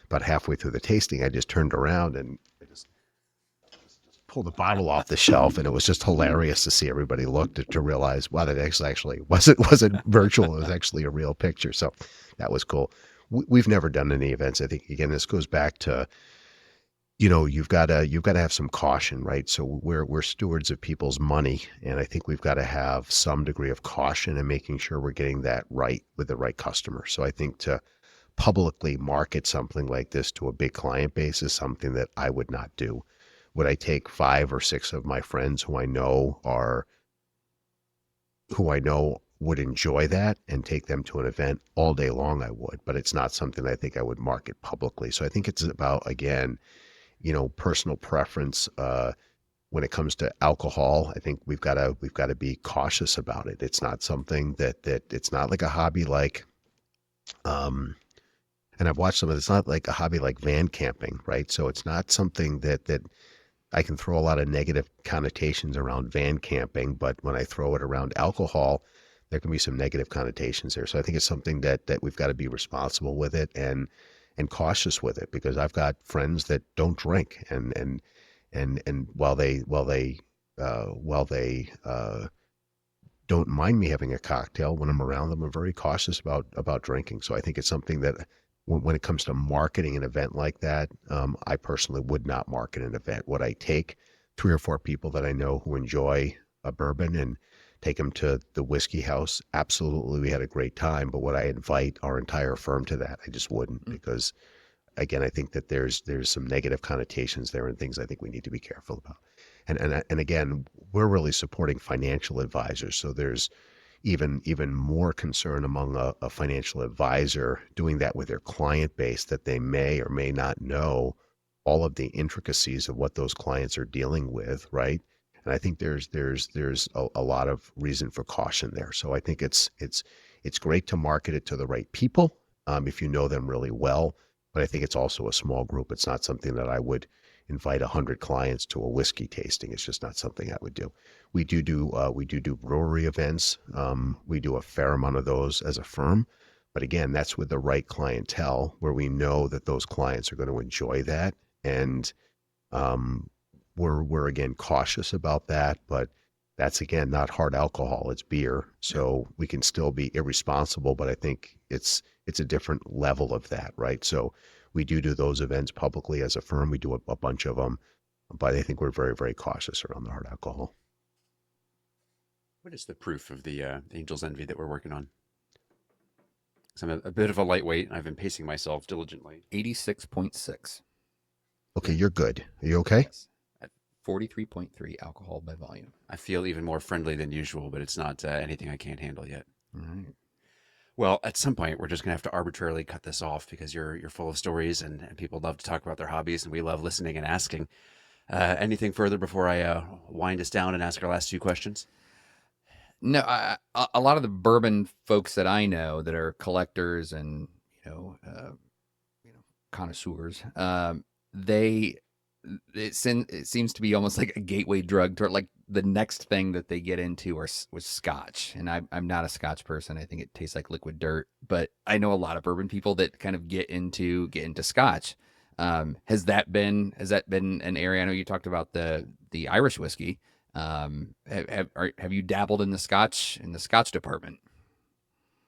the tasting, I just turned around and I just pulled the bottle off the shelf, and it was just hilarious to see everybody look to realize, wow, that actually wasn't virtual. It was actually a real picture. So that was cool. We've never done any events. I think again, this goes back to, you've got to have some caution, right? So we're stewards of people's money, and I think we've got to have some degree of caution in making sure we're getting that right with the right customer. So I think to publicly market something like this to a big client base is something that I would not do. Would I take 5 or 6 of my friends who I know would enjoy that and take them to an event all day long? I would, but it's not something I think I would market publicly. So I think it's about, again, personal preference. When it comes to alcohol, I think we've got to be cautious about it. It's not something that it's not like a hobby like, and I've watched some of it. It's not like a hobby like van camping, right? So it's not something that I can throw a lot of negative connotations around van camping, but when I throw it around alcohol, there can be some negative connotations there. So I think it's something that we've got to be responsible with it and cautious with it, because I've got friends that don't drink, and while they don't mind me having a cocktail when I'm around them, I'm very cautious about drinking. So I think it's something that when it comes to marketing an event like that, I personally would not market an event. Would I take 3 or 4 people that I know who enjoy a bourbon and take them to the whiskey house? Absolutely, we had a great time. But would I invite our entire firm to that? I just wouldn't, because again, I think that there's some negative connotations there and things I think we need to be careful about. And again, we're really supporting financial advisors, so there's even more concern among a financial advisor doing that with their client base, that they may or may not know all of the intricacies of what those clients are dealing with, right? And I think there's a lot of reason for caution there. So I think it's great to market it to the right people, if you know them really well. But I think it's also a small group. It's not something that I would invite 100 clients to a whiskey tasting. It's just not something I would do. We do brewery events. We do a fair amount of those as a firm, but again, that's with the right clientele, where we know that those clients are going to enjoy that, and we're again cautious about that. But that's again not hard alcohol; it's beer, so we can still be irresponsible. But I think it's a different level of that, right? So we do those events publicly as a firm. We do a bunch of them, but I think we're very, very cautious around the hard alcohol. What is the proof of the Angel's Envy that we're working on? 'Cause I'm a bit of a lightweight, and I've been pacing myself diligently. 86.6. Okay, you're good. Are you okay? Yes. At 43.3 alcohol by volume. I feel even more friendly than usual, but it's not anything I can't handle yet. All right. Well, at some point, we're just gonna have to arbitrarily cut this off, because you're full of stories, and people love to talk about their hobbies, and we love listening and asking. Anything further before I wind us down and ask our last 2 questions? No, a lot of the bourbon folks that I know that are collectors and connoisseurs, it seems to be almost like a gateway drug to, like, the next thing that they get into was Scotch. And I'm not a Scotch person. I think it tastes like liquid dirt. But I know a lot of bourbon people that kind of get into Scotch. Has that been an area? I know you talked about the Irish whiskey. Have you dabbled in the Scotch department?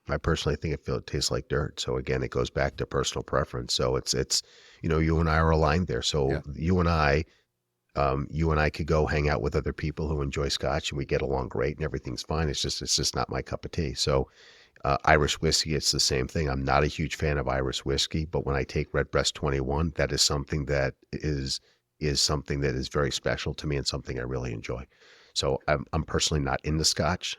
I personally think it tastes like dirt. So again, it goes back to personal preference. So it's you and I are aligned there. So Yeah. you and I could go hang out with other people who enjoy Scotch, and we get along great, and everything's fine. It's just not my cup of tea. So Irish whiskey, it's the same thing. I'm not a huge fan of Irish whiskey, but when I take Redbreast 21, that is something that is very special to me and something I really enjoy. So I'm personally not into Scotch.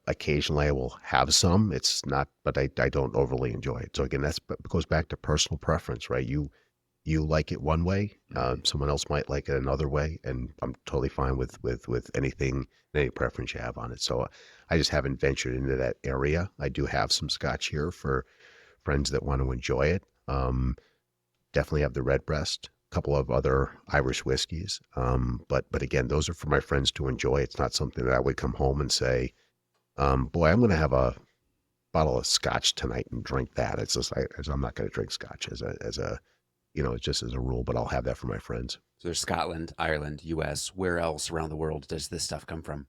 Occasionally I will have some. It's not, but I don't overly enjoy it. So again, it goes back to personal preference, right? You like it one way, someone else might like it another way, and I'm totally fine with any preference you have on it. So I just haven't ventured into that area. I do have some Scotch here for friends that want to enjoy it. Definitely have the Redbreast, a couple of other Irish whiskeys. But again, those are for my friends to enjoy. It's not something that I would come home and say, boy, I'm going to have a bottle of scotch tonight and drink that. It's just, I'm not going to drink scotch as a, just as a rule, but I'll have that for my friends. So there's Scotland, Ireland, U.S. Where else around the world does this stuff come from?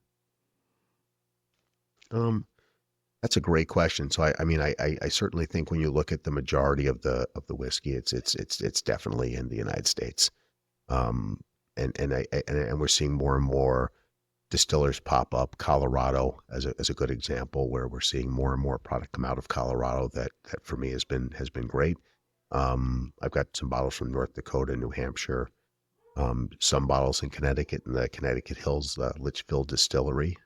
That's a great question. So I certainly think when you look at the majority of the whiskey, it's definitely in the United States. Um, and we're seeing more and more distillers pop up. Colorado as a good example, where we're seeing more and more product come out of Colorado that for me has been great. I've got some bottles from North Dakota, New Hampshire, some bottles in Connecticut, in the Connecticut Hills Litchfield Distillery.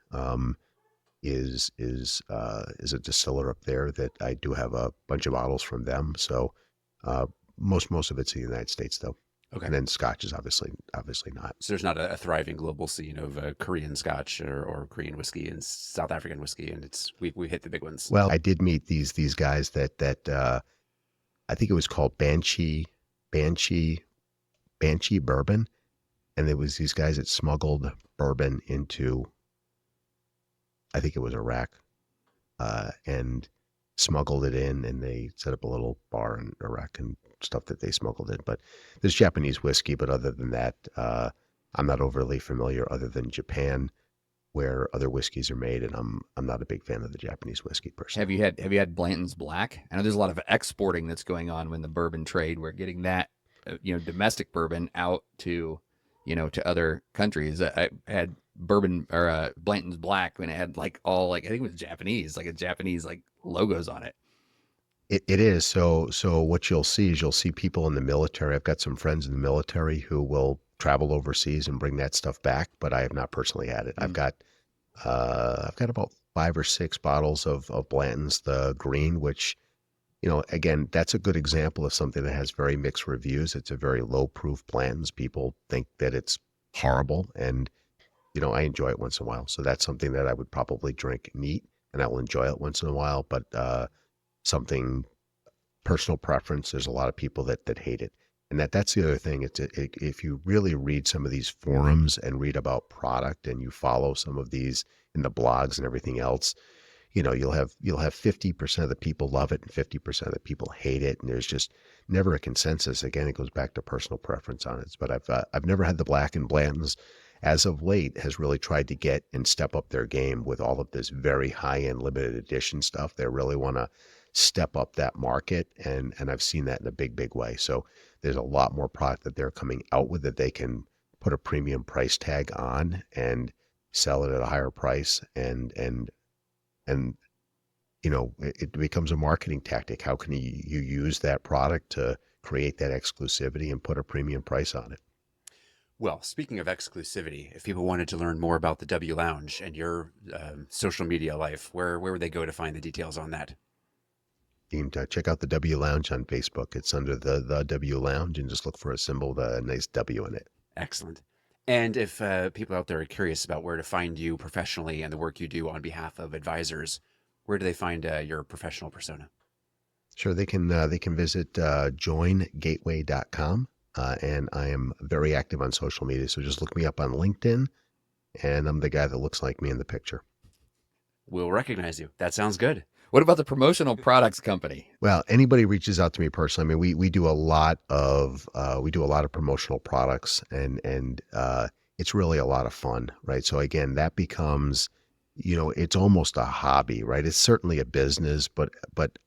Is a distiller up there that I do have a bunch of bottles from them. So most of it's in the United States though. Okay. And then Scotch is obviously not. So there's not a thriving glable scene of Korean Scotch or Korean whiskey and South African whiskey, and we hit the big ones. Well, I did meet these guys that I think it was called Banshee Bourbon, and there was these guys that smuggled bourbon into, I think it was Iraq, and smuggled it in, and they set up a little bar in Iraq and stuff that they smuggled in. But there's Japanese whiskey, but other than that, I'm not overly familiar other than Japan, where other whiskeys are made, and I'm not a big fan of the Japanese whiskey personally. Have you had Blanton's Black? I know there's a lot of exporting that's going on in the bourbon trade. We're getting that, domestic bourbon out to, to other countries. I had bourbon or Blanton's Black when it had I think it was Japanese, like a Japanese logos on it. It is. So what you'll see is people in the military. I've got some friends in the military who will travel overseas and bring that stuff back, but I have not personally had it. I've got about 5 or 6 bottles of Blanton's, the green, which, again, that's a good example of something that has very mixed reviews. It's a very low proof Blanton's. People think that it's horrible, and I enjoy it once in a while. So that's something that I would probably drink neat, and I will enjoy it once in a while. But something personal preference. There's a lot of people that hate it, and that's the other thing. If you really read some of these forums and read about product, and you follow some of these in the blogs and everything else, you'll have 50% of the people love it and 50% of the people hate it, and there's just never a consensus. Again, it goes back to personal preference on it. But I've never had the Black and Blanton's. As of late, has really tried to get and step up their game with all of this very high-end limited edition stuff. They really want to step up that market, and I've seen that in a big way. So there's a lot more product that they're coming out with that they can put a premium price tag on and sell it at a higher price, and it becomes a marketing tactic. How can you use that product to create that exclusivity and put a premium price on it? Well, speaking of exclusivity, if people wanted to learn more about the W Lounge and your social media life, where would they go to find the details on that? You can check out the W Lounge on Facebook. It's under the W Lounge, and just look for a symbol with a nice W in it. Excellent. And if people out there are curious about where to find you professionally and the work you do on behalf of advisors, where do they find your professional persona? Sure, they can visit joingateway.com. And I am very active on social media. So just look me up on LinkedIn, and I'm the guy that looks like me in the picture. We'll recognize you. That sounds good. What about the promotional products company? Well, anybody reaches out to me personally. I mean, we do a lot of promotional products, and it's really a lot of fun, right? So again, that becomes, it's almost a hobby, right? It's certainly a business, but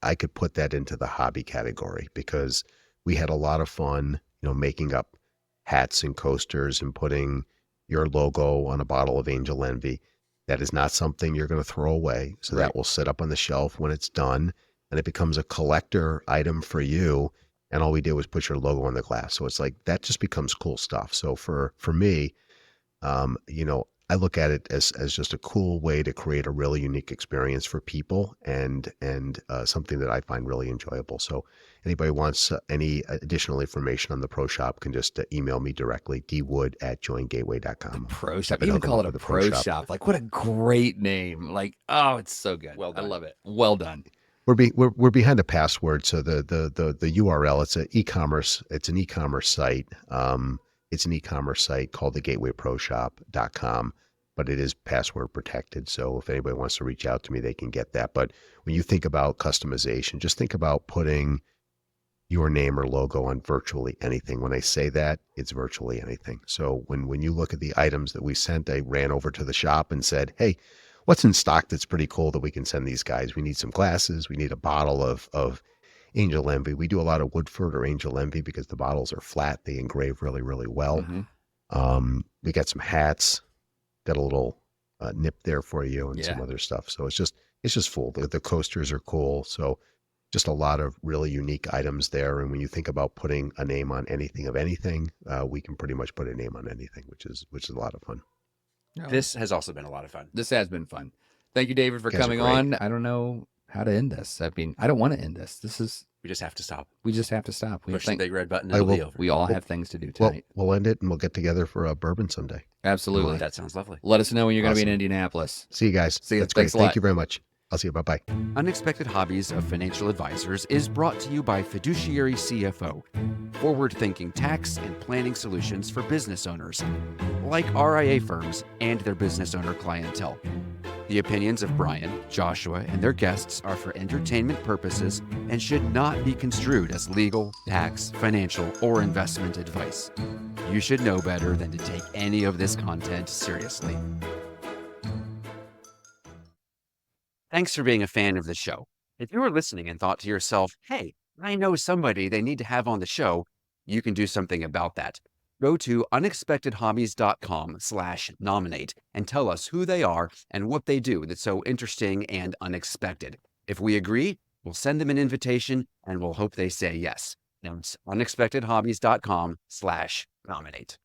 I could put that into the hobby category, because we had a lot of fun, making up hats and coasters and putting your logo on a bottle of Angel Envy. That is not something you're going to throw away. So Right. That will sit up on the shelf when it's done, and it becomes a collector item for you. And all we did was put your logo on the glass. So it's that just becomes cool stuff. So for me, I look at it as just a cool way to create a really unique experience for people, and something that I find really enjoyable. So anybody wants any additional information on the Pro Shop can just email me directly, dwood@joingateway.com. Pro Shop. Happy to Even hook 'em call up it a with the Pro Shop. What a great name. Oh, it's so good. Well I done. love it. Well done. we're behind a password. So the URL, it's an e-commerce site. It's an e-commerce site called thegatewayproshop.com, but it is password protected. So if anybody wants to reach out to me, they can get that. But when you think about customization, just think about putting your name or logo on virtually anything. When I say that, it's virtually anything. So when you look at the items that we sent, I ran over to the shop and said, hey, what's in stock that's pretty cool that we can send these guys? We need some glasses. We need a bottle of Angel Envy. We do a lot of Woodford or Angel Envy because the bottles are flat. They engrave really, really well. We got some hats, got a little nip there for you, and some other stuff. So it's just full. The coasters are cool. So just a lot of really unique items there. And when you think about putting a name on anything of anything, we can pretty much put a name on anything, which is a lot of fun. This has also been a lot of fun. This has been fun. Thank you, David, for coming on. I don't know how to end this. I mean, I don't want to end this. We just have to stop. We just have to stop. Push the big red button and it'll be over. We all have things to do tonight. We'll end it and we'll get together for a bourbon someday. Absolutely. That sounds lovely. Let us know when you're going to be in Indianapolis. See you guys. See you. That's Thanks great. Thank you very much. I'll see you. Bye-bye. Unexpected Hobbies of Financial Advisors is brought to you by Fiduciary CFO, forward-thinking tax and planning solutions for business owners, like RIA firms and their business owner clientele. The opinions of Brian, Joshua, and their guests are for entertainment purposes and should not be construed as legal, tax, financial, or investment advice. You should know better than to take any of this content seriously. Thanks for being a fan of the show. If you were listening and thought to yourself, hey, I know somebody they need to have on the show, you can do something about that. Go to unexpectedhobbies.com/nominate and tell us who they are and what they do that's so interesting and unexpected. If we agree, we'll send them an invitation and we'll hope they say yes. That's unexpectedhobbies.com/nominate.